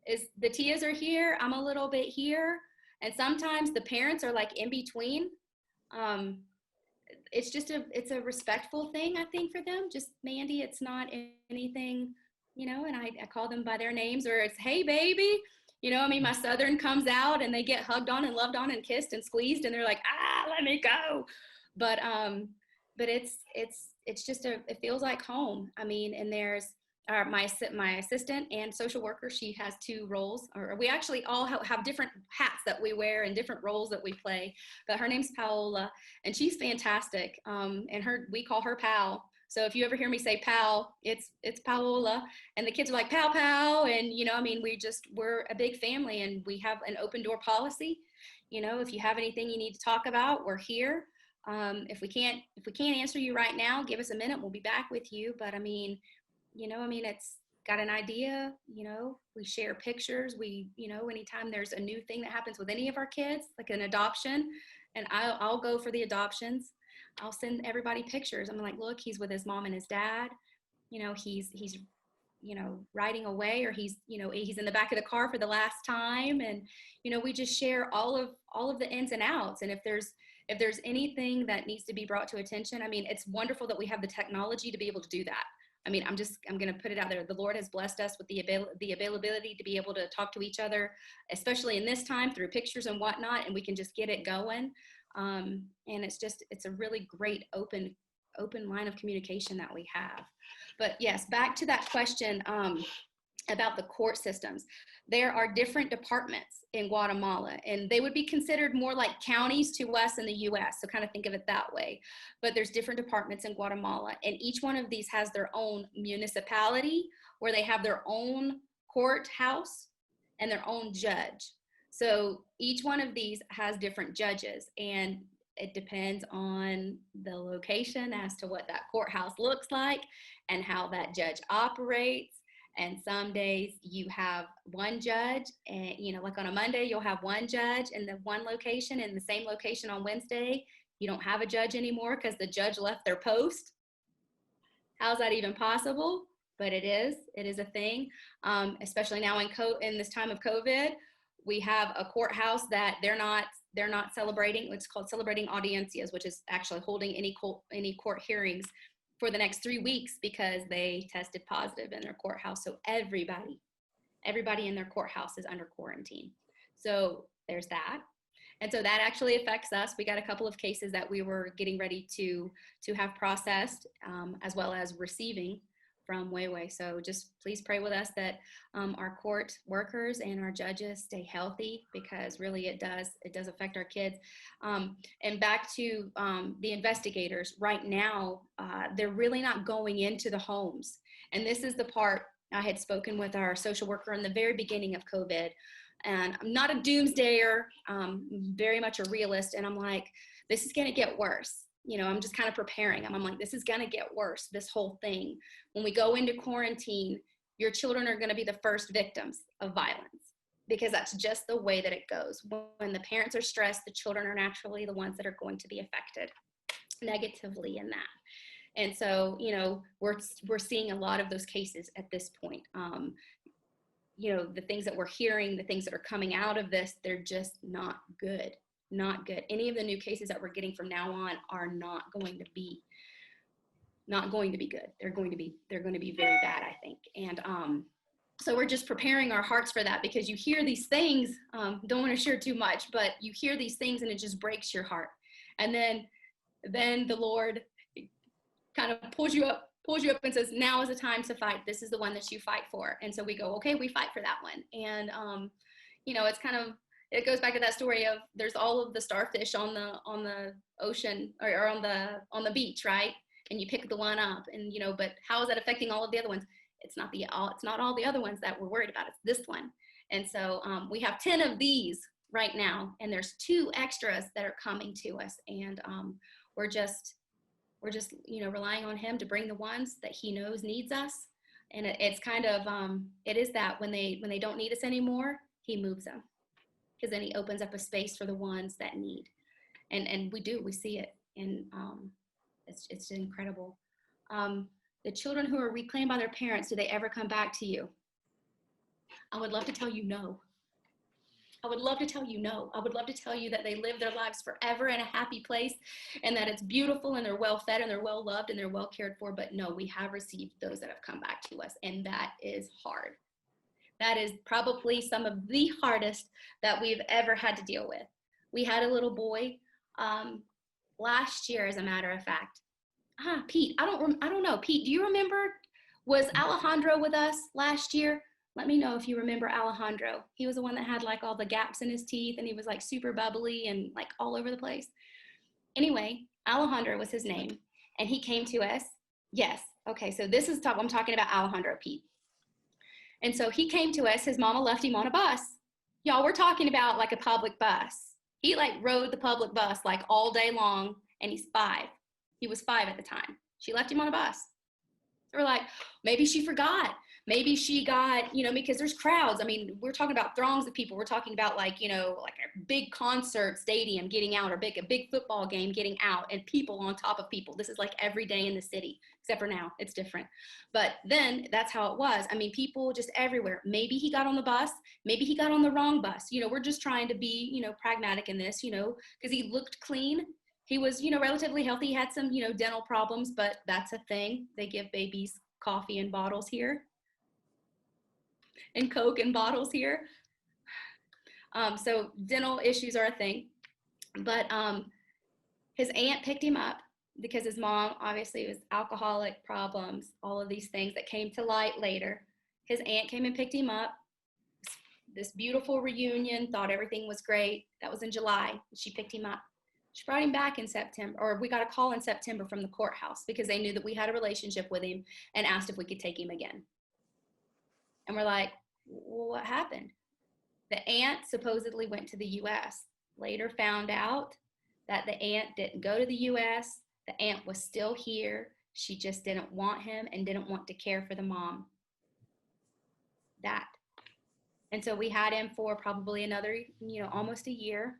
is the Tias are here, I'm a little bit here, and sometimes the parents are like in between. Um, it's a respectful thing, I think, for them. Just Mandy, it's not anything, and I call them by their names, or it's hey baby. I mean, my Southern comes out and they get hugged on and loved on and kissed and squeezed, and they're like, let me go. But it's just it feels like home. I mean, and there's my assistant and social worker. She has two roles, or we actually all have different hats that we wear and different roles that we play. But her name's Paola, and she's fantastic. And we call her Pal. So if you ever hear me say Pal, it's Paola, and the kids are like Pal Pal, and I mean, we're a big family, and we have an open door policy. If you have anything you need to talk about, we're here. If we can't answer you right now, give us a minute. We'll be back with you. But I mean, it's got an idea, we share pictures. Anytime there's a new thing that happens with any of our kids, like an adoption, and I'll go for the adoptions. I'll send everybody pictures. I'm like, look, he's with his mom and his dad. He's riding away, or he's in the back of the car for the last time. And, we just share all of the ins and outs. And if there's anything that needs to be brought to attention, I mean, it's wonderful that we have the technology to be able to do that. I mean, I'm going to put it out there. The Lord has blessed us with the availability to be able to talk to each other, especially in this time, through pictures and whatnot, and we can just get it going. And it's a really great open line of communication that we have. But yes, back to that question about the court systems. There are different departments in Guatemala, and they would be considered more like counties to us in the US. So kind of think of it that way. But there's different departments in Guatemala, and each one of these has their own municipality where they have their own courthouse and their own judge. So each one of these has different judges, and it depends on the location as to what that courthouse looks like and how that judge operates. And some days you have one judge, and like on a Monday you'll have one judge in the one location, and the same location on Wednesday you don't have a judge anymore because the judge left their post. How's that even possible? But it is a thing. Especially now in this time of COVID, we have a courthouse that they're not celebrating. It's called celebrating audiencias, which is actually holding any court hearings for the next 3 weeks because they tested positive in their courthouse. So everybody in their courthouse is under quarantine. So there's that. And so that actually affects us. We got a couple of cases that we were getting ready to have processed, as well as receiving from Weiwei. So just please pray with us that our court workers and our judges stay healthy, because really it does affect our kids. And back to the investigators, right now, they're really not going into the homes. And this is the part I had spoken with our social worker in the very beginning of COVID. And I'm not a doomsdayer, very much a realist. And I'm like, this is going to get worse. I'm just kind of preparing them. I'm like, this is going to get worse, this whole thing. When we go into quarantine, your children are going to be the first victims of violence, because that's just the way that it goes. When the parents are stressed, the children are naturally the ones that are going to be affected negatively in that. And so, we're seeing a lot of those cases at this point. The things that we're hearing, the things that are coming out of this, they're just not good. Not good. Any of the new cases that we're getting from now on are not going to be good. They're going to be very bad, I think. And so we're just preparing our hearts for that, because you hear these things, don't want to share too much, but you hear these things and it just breaks your heart. And then the Lord kind of pulls you up and says, now is the time to fight. This is the one that you fight for. And so we go, okay, we fight for that one. And it's kind of, it goes back to that story of there's all of the starfish on the ocean or on the beach, right? And you pick the one up, and but how is that affecting all of the other ones? It's not all the other ones that we're worried about. It's this one. And so we have 10 of these right now, and there's 2 extras that are coming to us, and we're just relying on him to bring the ones that he knows needs us. And it's kind of it is that when they don't need us anymore, he moves them, because then he opens up a space for the ones that need. And we see it. And It's incredible. The children who are reclaimed by their parents, do they ever come back to you? I would love to tell you no. I would love to tell you no. I would love to tell you that they live their lives forever in a happy place and that it's beautiful and they're well fed and they're well loved and they're well cared for. But no, we have received those that have come back to us, and that is hard. That is probably some of the hardest that we've ever had to deal with. We had a little boy last year, as a matter of fact. Pete, I don't know. Pete, do you remember, was Alejandro with us last year? Let me know if you remember Alejandro. He was the one that had like all the gaps in his teeth and he was like super bubbly and like all over the place. Anyway, Alejandro was his name and he came to us. Yes. Okay. So this is I'm talking about Alejandro, Pete. And so he came to us, his mama left him on a bus. Y'all, we're talking about like a public bus. He like rode the public bus like all day long, and he's 5. He was 5 at the time. She left him on a bus. We're like, maybe she forgot. Maybe she got, because there's crowds. I mean, we're talking about throngs of people. We're talking about like a big concert stadium getting out, or a big football game getting out, and people on top of people. This is like every day in the city, except for now, it's different. But then that's how it was. I mean, people just everywhere. Maybe he got on the bus. Maybe he got on the wrong bus. We're just trying to be, pragmatic in this, because he looked clean. He was, relatively healthy. He had some, dental problems, but that's a thing. They give babies coffee in bottles here. And Coke in bottles here. So dental issues are a thing. But his aunt picked him up because his mom obviously was alcoholic problems, all of these things that came to light later. His aunt came and picked him up. This beautiful reunion, thought everything was great. That was in July. She picked him up. She brought him back in September, or we got a call in September from the courthouse because they knew that we had a relationship with him and asked if we could take him again. And we're like, well, what happened? The aunt supposedly went to the U.S. Later found out that the aunt didn't go to the U.S. The aunt was still here. She just didn't want him and didn't want to care for the mom. That. And so we had him for probably another, almost a year.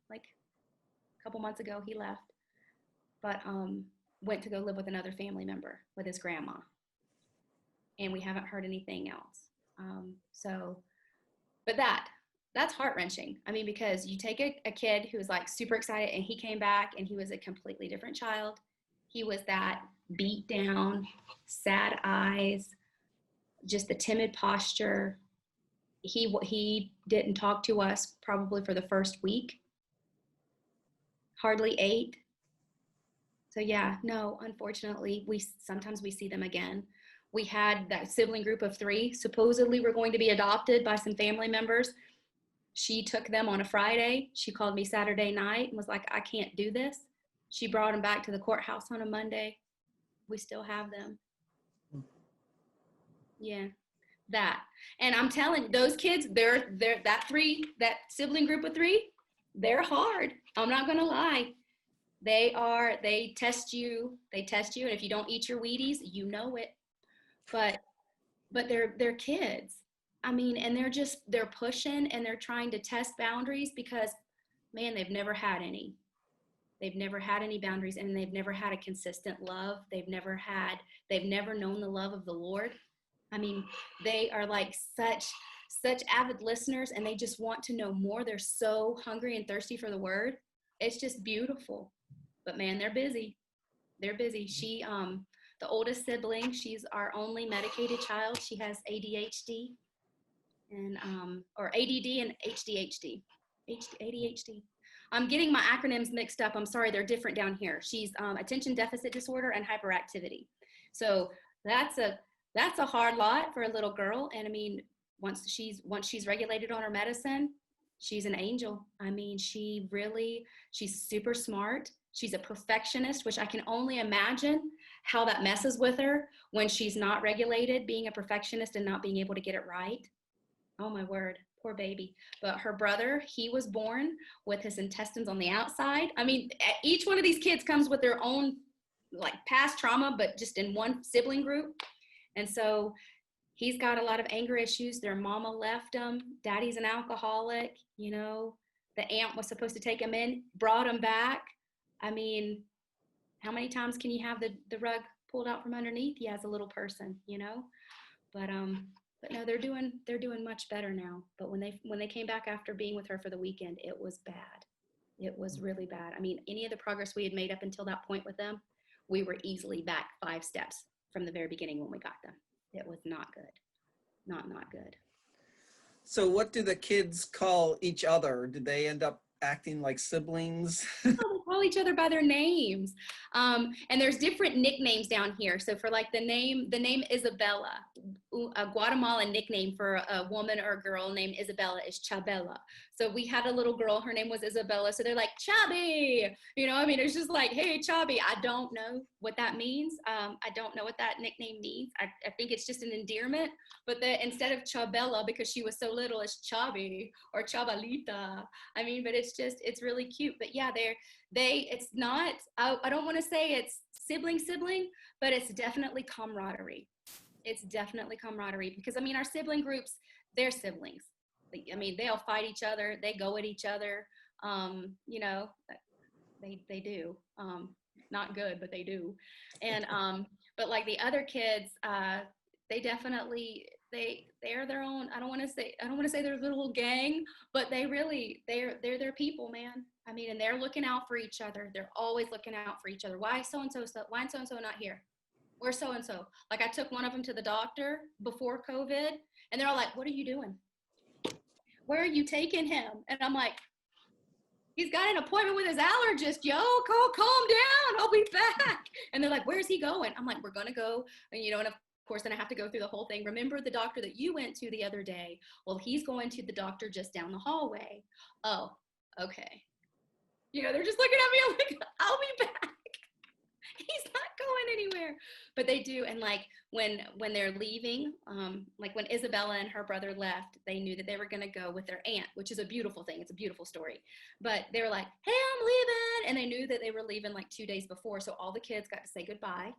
Like a couple months ago he left. But went to go live with another family member, with his grandma. And we haven't heard anything else. But that's heart-wrenching. I mean, because you take a kid who was like super excited and he came back and he was a completely different child. He was that beat down, sad eyes, just the timid posture. He didn't talk to us probably for the first week, hardly ate. So yeah, no, unfortunately, sometimes we see them again. We had that sibling group of 3, supposedly were going to be adopted by some family members. She took them on a Friday. She called me Saturday night and was like, I can't do this. She brought them back to the courthouse on a Monday. We still have them. Yeah, that. And I'm telling those kids, they're that sibling group of 3, they're hard. I'm not gonna lie. They test you, and if you don't eat your Wheaties, you know it. But they're kids. I mean, and they're pushing and they're trying to test boundaries because, man, they've never had any. They've never had any boundaries, and they've never had a consistent love. They've never known the love of the Lord. I mean, they are like such avid listeners, and they just want to know more. They're so hungry and thirsty for the word. It's just beautiful. But man, they're busy. She, the oldest sibling, she's our only medicated child. She has ADHD and or ADD and ADHD. ADHD. I'm getting my acronyms mixed up. I'm sorry, they're different down here. She's attention deficit disorder and hyperactivity. So that's a hard lot for a little girl. And I mean, once she's regulated on her medicine, she's an angel. I mean, she's super smart. She's a perfectionist, which I can only imagine how that messes with her when she's not regulated, being a perfectionist and not being able to get it right. Oh my word, poor baby. But her brother, he was born with his intestines on the outside. I mean, each one of these kids comes with their own like past trauma, but just in one sibling group. And so he's got a lot of anger issues. Their mama left him. Daddy's an alcoholic, the aunt was supposed to take him in, brought him back. I mean, how many times can you have the rug pulled out from underneath you as a little person, you know? But no, they're doing much better now. But when they came back after being with her for the weekend, it was bad. It was really bad. I mean, any of the progress we had made up until that point with them, we were easily back 5 steps from the very beginning when we got them. It was not good. Not good. So what do the kids call each other? Did they end up acting like siblings? Oh, they call each other by their names. And there's different nicknames down here. So for like the name Isabella, a Guatemalan nickname for a woman or a girl named Isabella is Chabela. So we had a little girl, her name was Isabella. So they're like, Chubby, you know, I mean, it's just like, hey, Chubby. I don't know what that means. I don't know what that nickname means. I think it's just an endearment, but instead of Chabela, because she was so little, it's Chubby or Chabalita. I mean, but it's really cute. But yeah, it's not, I don't want to say it's sibling, but it's definitely camaraderie. It's definitely camaraderie because I mean, our sibling groups, they're siblings. I mean, they'll fight each other. They go at each other. You know, they do. Not good, but they do. And, but like the other kids, they definitely, they're their own, I don't want to say they're a little gang, but they're their people, man. I mean, and they're looking out for each other. They're always looking out for each other. Why is so-and-so not here? Where's so-and-so? Like I took one of them to the doctor before COVID and they're all like, what are you doing? Where are you taking him? And I'm like, he's got an appointment with his allergist, yo, calm down, I'll be back. And they're like, where's he going? I'm like, we're gonna go, and you know, and of course, then I have to go through the whole thing. Remember the doctor that you went to the other day? Well, he's going to the doctor just down the hallway. Oh, okay. You know, they're just looking at me, I'm like, I'll be back. He's not going anywhere. But they do, and like when they're leaving, like when Isabella and her brother left, they knew that they were gonna go with their aunt, which is a beautiful thing. It's a beautiful story. But they were like, hey, I'm leaving. And they knew that they were leaving like 2 days before. So all the kids got to say goodbye.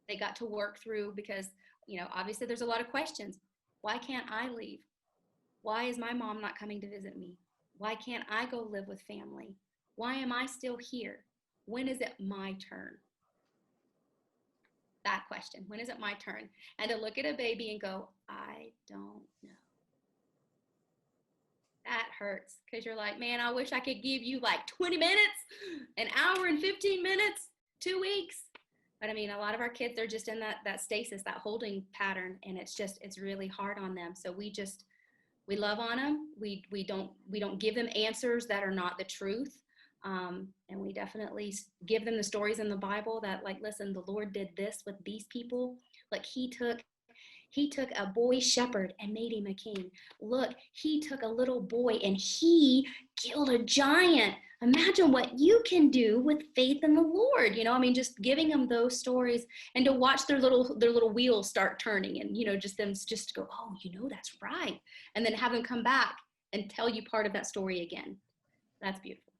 They got to work through because, you know, obviously there's a lot of questions. Why can't I leave? Why is my mom not coming to visit me? Why can't I go live with family? Why am I still here? When is it my turn? That question, when is it my turn? And to look at a baby and go, I don't know. That hurts because you're like, man, I wish I could give you like 20 minutes, an hour and 15 minutes, 2 weeks. But I mean, a lot of our kids, they're just in that stasis, that holding pattern. And it's really hard on them. So we love on them. We don't give them answers that are not the truth. And we definitely give them the stories in the Bible that like, listen, the Lord did this with these people. Like he took a boy shepherd and made him a king. Look, he took a little boy and he killed a giant. Imagine what you can do with faith in the Lord. You know, I mean, just giving them those stories and to watch their little wheels start turning and, you know, just go, oh, you know, that's right. And then have them come back and tell you part of that story again. That's beautiful.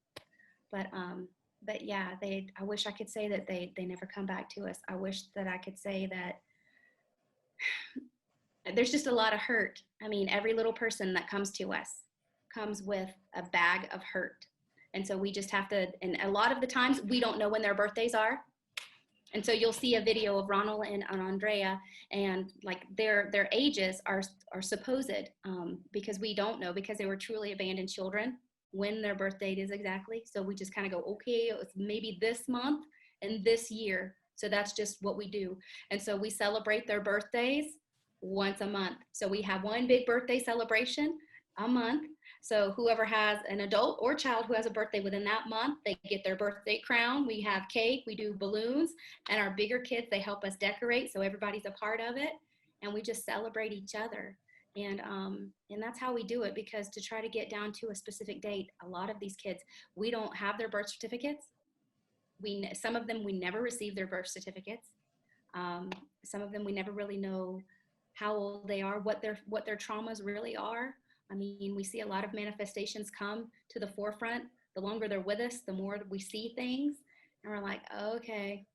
But yeah, I wish I could say that they never come back to us. I wish that I could say that there's just a lot of hurt. I mean, every little person that comes to us comes with a bag of hurt. And so we just have to, and a lot of the times we don't know when their birthdays are. And so you'll see a video of Ronald and Andrea and like their ages are supposed, because we don't know, because they were truly abandoned children, when their birth date is exactly. So we just kind of go, okay, it's maybe this month and this year. So that's just what we do. And so we celebrate their birthdays once a month. So we have one big birthday celebration a month. So whoever has an adult or child who has a birthday within that month, they get their birthday crown. We have cake, we do balloons, and our bigger kids, they help us decorate. So everybody's a part of it. And we just celebrate each other. And that's how we do it, because to try to get down to a specific date, a lot of these kids, we don't have their birth certificates. Some of them, we never receive their birth certificates. Some of them, we never really know how old they are, what their traumas really are. I mean, we see a lot of manifestations come to the forefront. The longer they're with us, the more we see things. And we're like, oh, okay.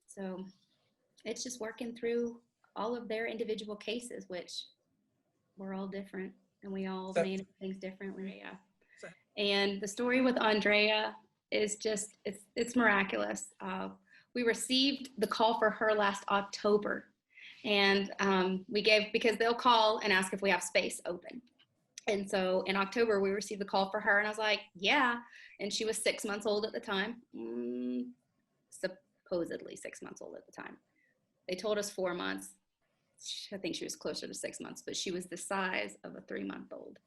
So it's just working through all of their individual cases, which we're all different and we all manage things differently. Yeah. So And the story with Andrea is just, it's miraculous. We received the call for her last October, and because they'll call and ask if we have space open. And so in October, we received the call for her, and I was like, yeah. And she was 6 months old at the time, supposedly 6 months old at the time. They told us 4 months. I think she was closer to 6 months, but she was the size of a 3-month-old.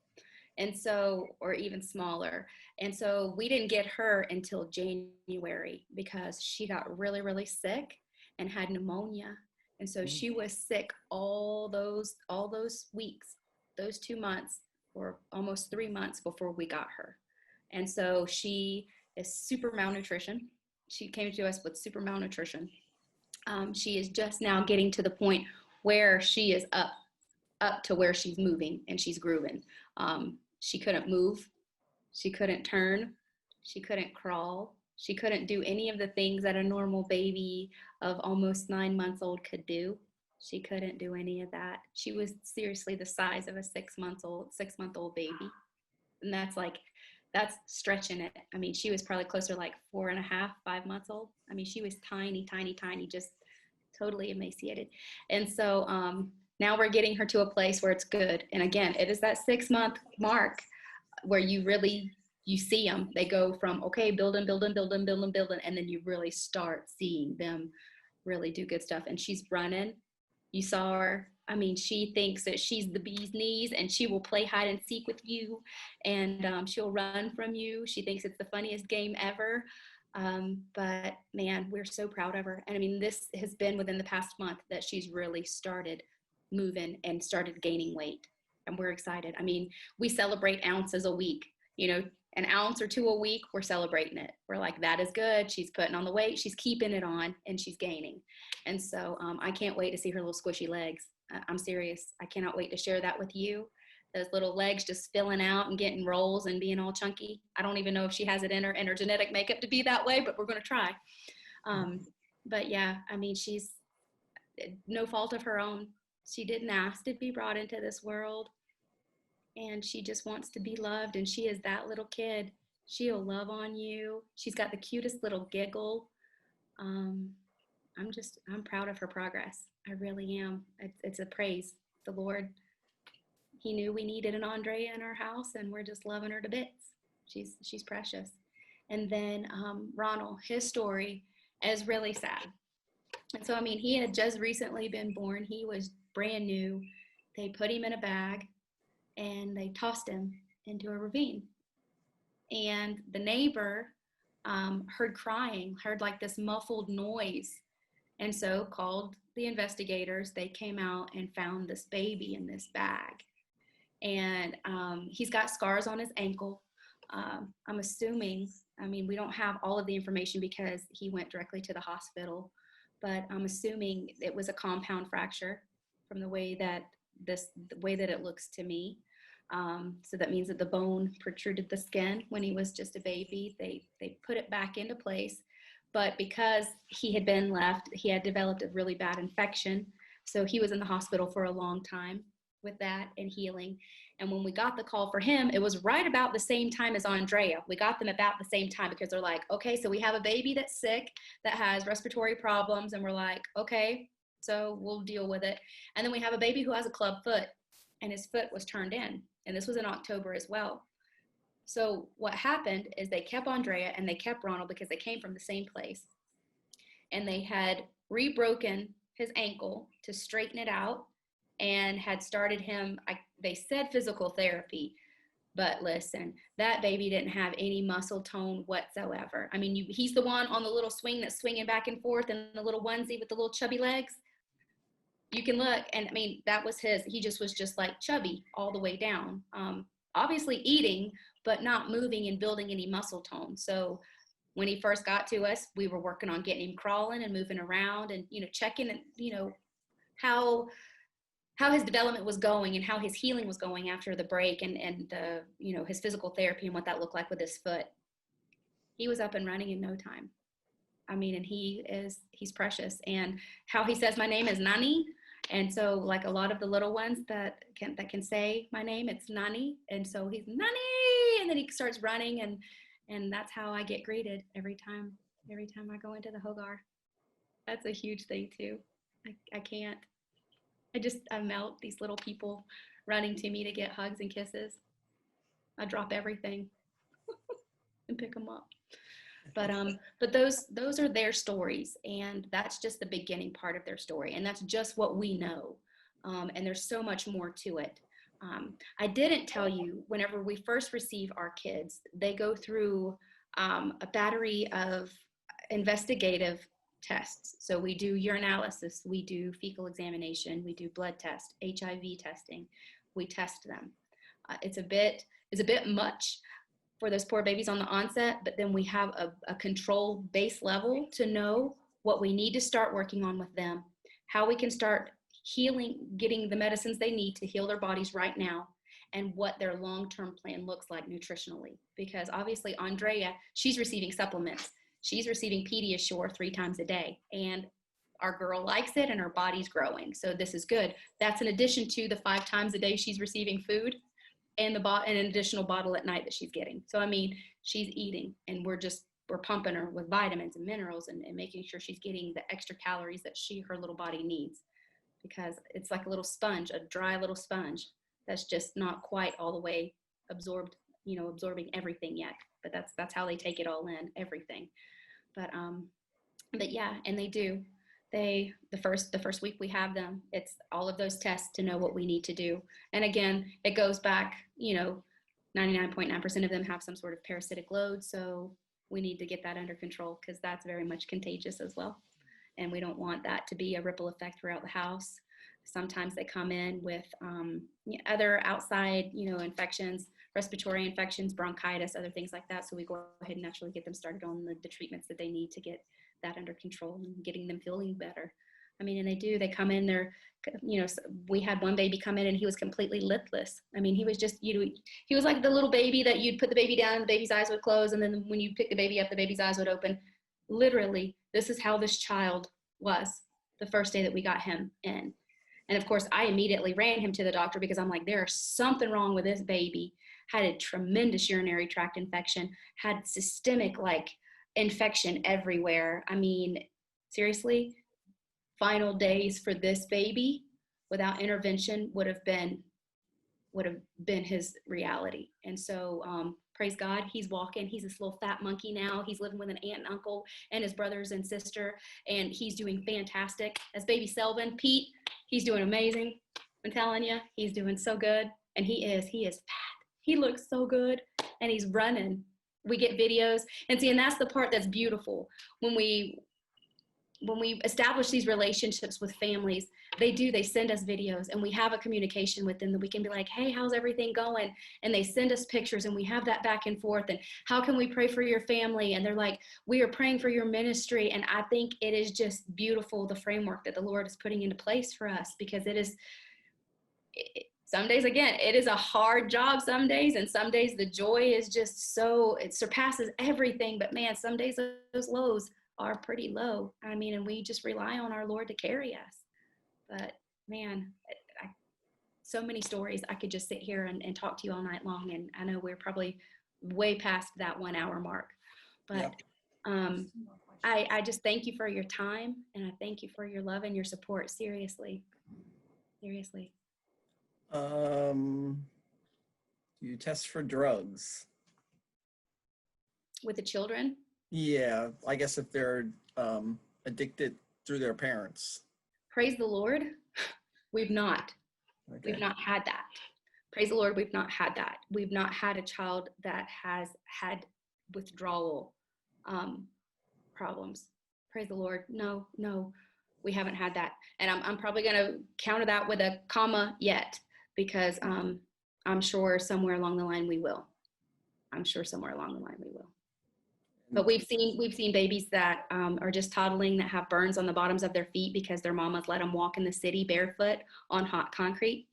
And so, or even smaller. And so we didn't get her until January because she got really, really sick and had pneumonia. And so she was sick all those weeks, those 2 months, or almost 3 months before we got her. And so she is super malnutrition. She came to us with super malnutrition. She is just now getting to the point where she is up to where she's moving and she's grooving. She couldn't move. She couldn't turn. She couldn't crawl. She couldn't do any of the things that a normal baby of almost 9 months old could do. She couldn't do any of that. She was seriously the size of a 6-month-old baby. And that's stretching it. I mean, she was probably closer like 4.5, 5 months old. I mean, she was tiny, tiny, tiny, just totally emaciated. And so now we're getting her to a place where it's good. And again, it is that 6-month mark where you see them. They go from, okay, building, and then you really start seeing them really do good stuff. And she's running. You saw her. I mean, she thinks that she's the bee's knees, and she will play hide and seek with you, and she'll run from you. She thinks it's the funniest game ever. But man, we're so proud of her. And I mean, this has been within the past month that she's really started moving and started gaining weight. And we're excited. I mean, we celebrate ounces a week, an ounce or 2 a week, we're celebrating it. We're like, that is good. She's putting on the weight, she's keeping it on, and she's gaining. And so I can't wait to see her little squishy legs. I'm serious. I cannot wait to share that with you. Those little legs just filling out and getting rolls and being all chunky. I don't even know if she has it in her genetic makeup to be that way, but we're going to try. But yeah, I mean, she's no fault of her own. She didn't ask to be brought into this world. And she just wants to be loved. And she is that little kid. She'll love on you. She's got the cutest little giggle. I'm proud of her progress. I really am. It's a praise. The Lord, he knew we needed an Andrea in our house, and we're just loving her to bits. She's precious. And then Ronald, his story is really sad. And so, I mean, he had just recently been born. He was brand new. They put him in a bag and they tossed him into a ravine. And the neighbor heard like this muffled noise. And so called the investigators. They came out and found this baby in this bag. And he's got scars on his ankle. I'm assuming, I mean, we don't have all of the information because he went directly to the hospital, but I'm assuming it was a compound fracture from the way that it looks to me. So that means that the bone protruded the skin when he was just a baby. They put it back into place, but because he had been left, he had developed a really bad infection. So he was in the hospital for a long time with that and healing. And when we got the call for him, it was right about the same time as Andrea. We got them about the same time because they're like, okay, so we have a baby that's sick, that has respiratory problems. And we're like, okay, so we'll deal with it. And then we have a baby who has a club foot, and his foot was turned in. And this was in October as well. So what happened is they kept Andrea and they kept Ronald because they came from the same place. And they had rebroken his ankle to straighten it out and had started him, they said physical therapy, but listen, that baby didn't have any muscle tone whatsoever. I mean, he's the one on the little swing that's swinging back and forth in the little onesie with the little chubby legs. You can look, and I mean, that was he just was just like chubby all the way down. Obviously eating, but not moving and building any muscle tone. So when he first got to us, we were working on getting him crawling and moving around and, checking, how his development was going and how his healing was going after the break and the, his physical therapy and what that looked like with his foot. He was up and running in no time. I mean, and he's precious. And how he says my name is Nani. And so like a lot of the little ones that can say my name, it's Nani. And so he's Nani. and then he starts running, and that's how I get greeted every time I go into the Hogar. That's a huge thing too. I can't. I melt, these little people running to me to get hugs and kisses. I drop everything and pick them up. But those are their stories, and that's just the beginning part of their story, and that's just what we know. And there's so much more to it. I didn't tell you, whenever we first receive our kids, they go through a battery of investigative tests. So we do urinalysis, we do fecal examination, we do blood test, HIV testing. We test them. It's a bit much for those poor babies on the onset, but then we have a control base level to know what we need to start working on with them, how we can start healing, getting the medicines they need to heal their bodies right now, and what their long-term plan looks like nutritionally. Because obviously Andrea, she's receiving supplements. She's receiving Pediasure 3 times a day, and our girl likes it and her body's growing. So this is good. That's in addition to the 5 times a day she's receiving food and an additional bottle at night that she's getting. So, I mean, she's eating, and we're pumping her with vitamins and minerals and making sure she's getting the extra calories that her little body needs, because it's like a little sponge, a dry little sponge that's just not quite all the way absorbing everything yet. But that's how they take it all in, everything. But yeah, and they do. The first week we have them, it's all of those tests to know what we need to do. And again, it goes back, 99.9% of them have some sort of parasitic load. So we need to get that under control, because that's very much contagious as well. And we don't want that to be a ripple effect throughout the house. Sometimes they come in with other outside, infections, respiratory infections, bronchitis, other things like that. So we go ahead and naturally get them started on the treatments that they need to get that under control and getting them feeling better. I mean, and they come in, we had one baby come in and he was completely lipless. I mean, he was just, he was like the little baby that you'd put the baby down, the baby's eyes would close, and then when you pick the baby up, the baby's eyes would open. Literally, this is how this child was the first day that we got him in. And of course, I immediately ran him to the doctor, because I'm like, there's something wrong with this baby. Had a tremendous urinary tract infection, had systemic infection everywhere. I mean, seriously, final days for this baby without intervention would have been his reality. And so praise God, he's walking. He's this little fat monkey now. He's living with an aunt and uncle and his brothers and sister, and he's doing fantastic. As baby Selvin, Pete, he's doing amazing. I'm telling you, he's doing so good. And he is fat. He looks so good, and he's running. We get videos, and that's the part that's beautiful. When we establish these relationships with families, they send us videos, and we have a communication with them that we can be like, hey, how's everything going? And they send us pictures, and we have that back and forth. And how can we pray for your family? And they're like, we are praying for your ministry. And I think it is just beautiful, the framework that the Lord is putting into place for us, because some days, again, it is a hard job some days, and some days the joy is just it surpasses everything. But man, some days those lows are pretty low. I mean, and we just rely on our Lord to carry us. But man, so many stories. I could just sit here and talk to you all night long. And I know we're probably way past that 1 hour mark, but I just thank you for your time, and I thank you for your love and your support. Seriously. Do you test for drugs? With the children? Yeah, I guess if they're addicted through their parents. Praise the Lord. We've not. Okay. We've not had that. Praise the Lord, we've not had that. We've not had a child that has had withdrawal problems. Praise the Lord. No, we haven't had that. And I'm probably going to counter that with a comma yet, because I'm sure somewhere along the line we will. But we've seen babies that are just toddling, that have burns on the bottoms of their feet because their mamas let them walk in the city barefoot on hot concrete.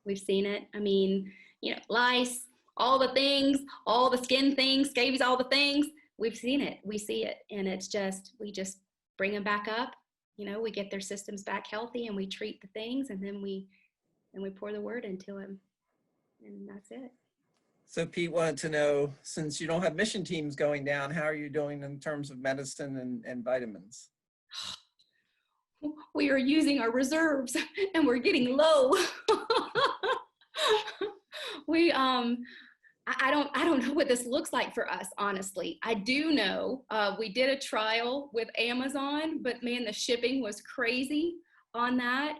We've seen it. I mean, lice, all the things, all the skin things, scabies, all the things. We've seen it. We see it. And it's just, we just bring them back up. We get their systems back healthy, and we treat the things, and then we pour the word into them. And that's it. So Pete wanted to know, since you don't have mission teams going down, how are you doing in terms of medicine and vitamins? We are using our reserves and we're getting low. we I don't know what this looks like for us, honestly. I do know we did a trial with Amazon, but man, the shipping was crazy on that.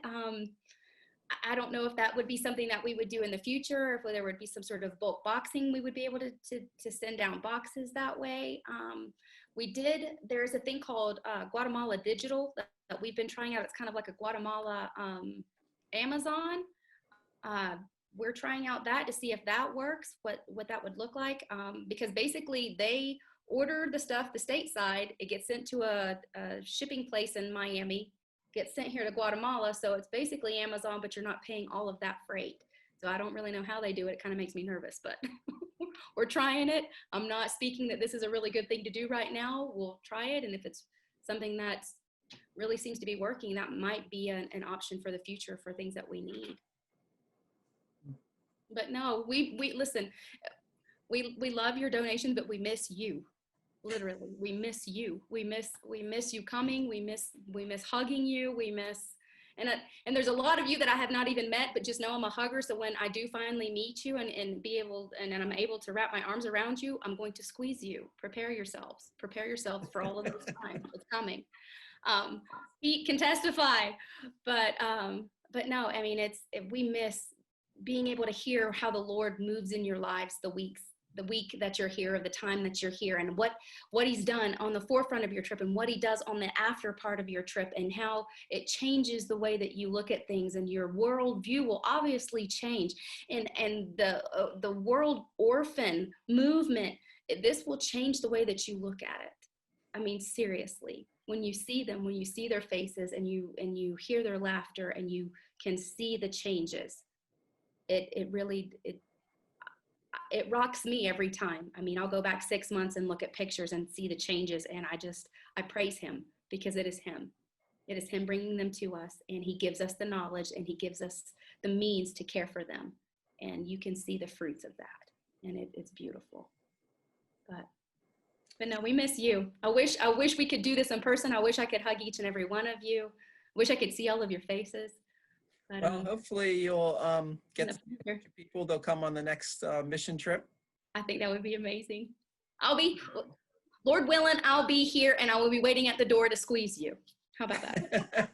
I don't know if that would be something that we would do in the future, if there would be some sort of bulk boxing, we would be able to send down boxes that way. There's a thing called Guatemala Digital that we've been trying out. It's kind of like a Guatemala Amazon. We're trying out that to see if that works, what that would look like. Because basically they order the stuff the stateside, it gets sent to a shipping place in Miami, gets sent here to Guatemala. So it's basically Amazon, but you're not paying all of that freight. So I don't really know how they do it. It kind of makes me nervous, but we're trying it. I'm not speaking that this is a really good thing to do right now. We'll try it. And if it's something that really seems to be working, that might be an option for the future for things that we need. But no, we listen, we love your donations, but we miss you. Literally, we miss you. We miss you coming. We miss hugging you. We miss, and there's a lot of you that I have not even met, but just know I'm a hugger. So when I do finally meet you and be able, and I'm able to wrap my arms around you, I'm going to squeeze you. Prepare yourselves for all of this time. It's coming. Pete can testify, but no, I mean, we miss being able to hear how the Lord moves in your lives, the week that you're here, or the time that you're here, and what he's done on the forefront of your trip, and what he does on the after part of your trip, and how it changes the way that you look at things, and your worldview will obviously change. And the world orphan movement, this will change the way that you look at it. I mean, seriously, when you see them, when you see their faces, and you hear their laughter, and you can see the changes, it really rocks me every time. I mean, I'll go back 6 months and look at pictures and see the changes, and I praise him, because it is him. It is him bringing them to us, and he gives us the knowledge, and he gives us the means to care for them, and you can see the fruits of that, and it's beautiful. But no, we miss you. I wish we could do this in person. I wish I could hug each and every one of you. Wish I could see all of your faces. But, well, hopefully you'll get some people. They'll come on the next mission trip. I think that would be amazing. Lord willing, I'll be here, and I will be waiting at the door to squeeze you. How about that?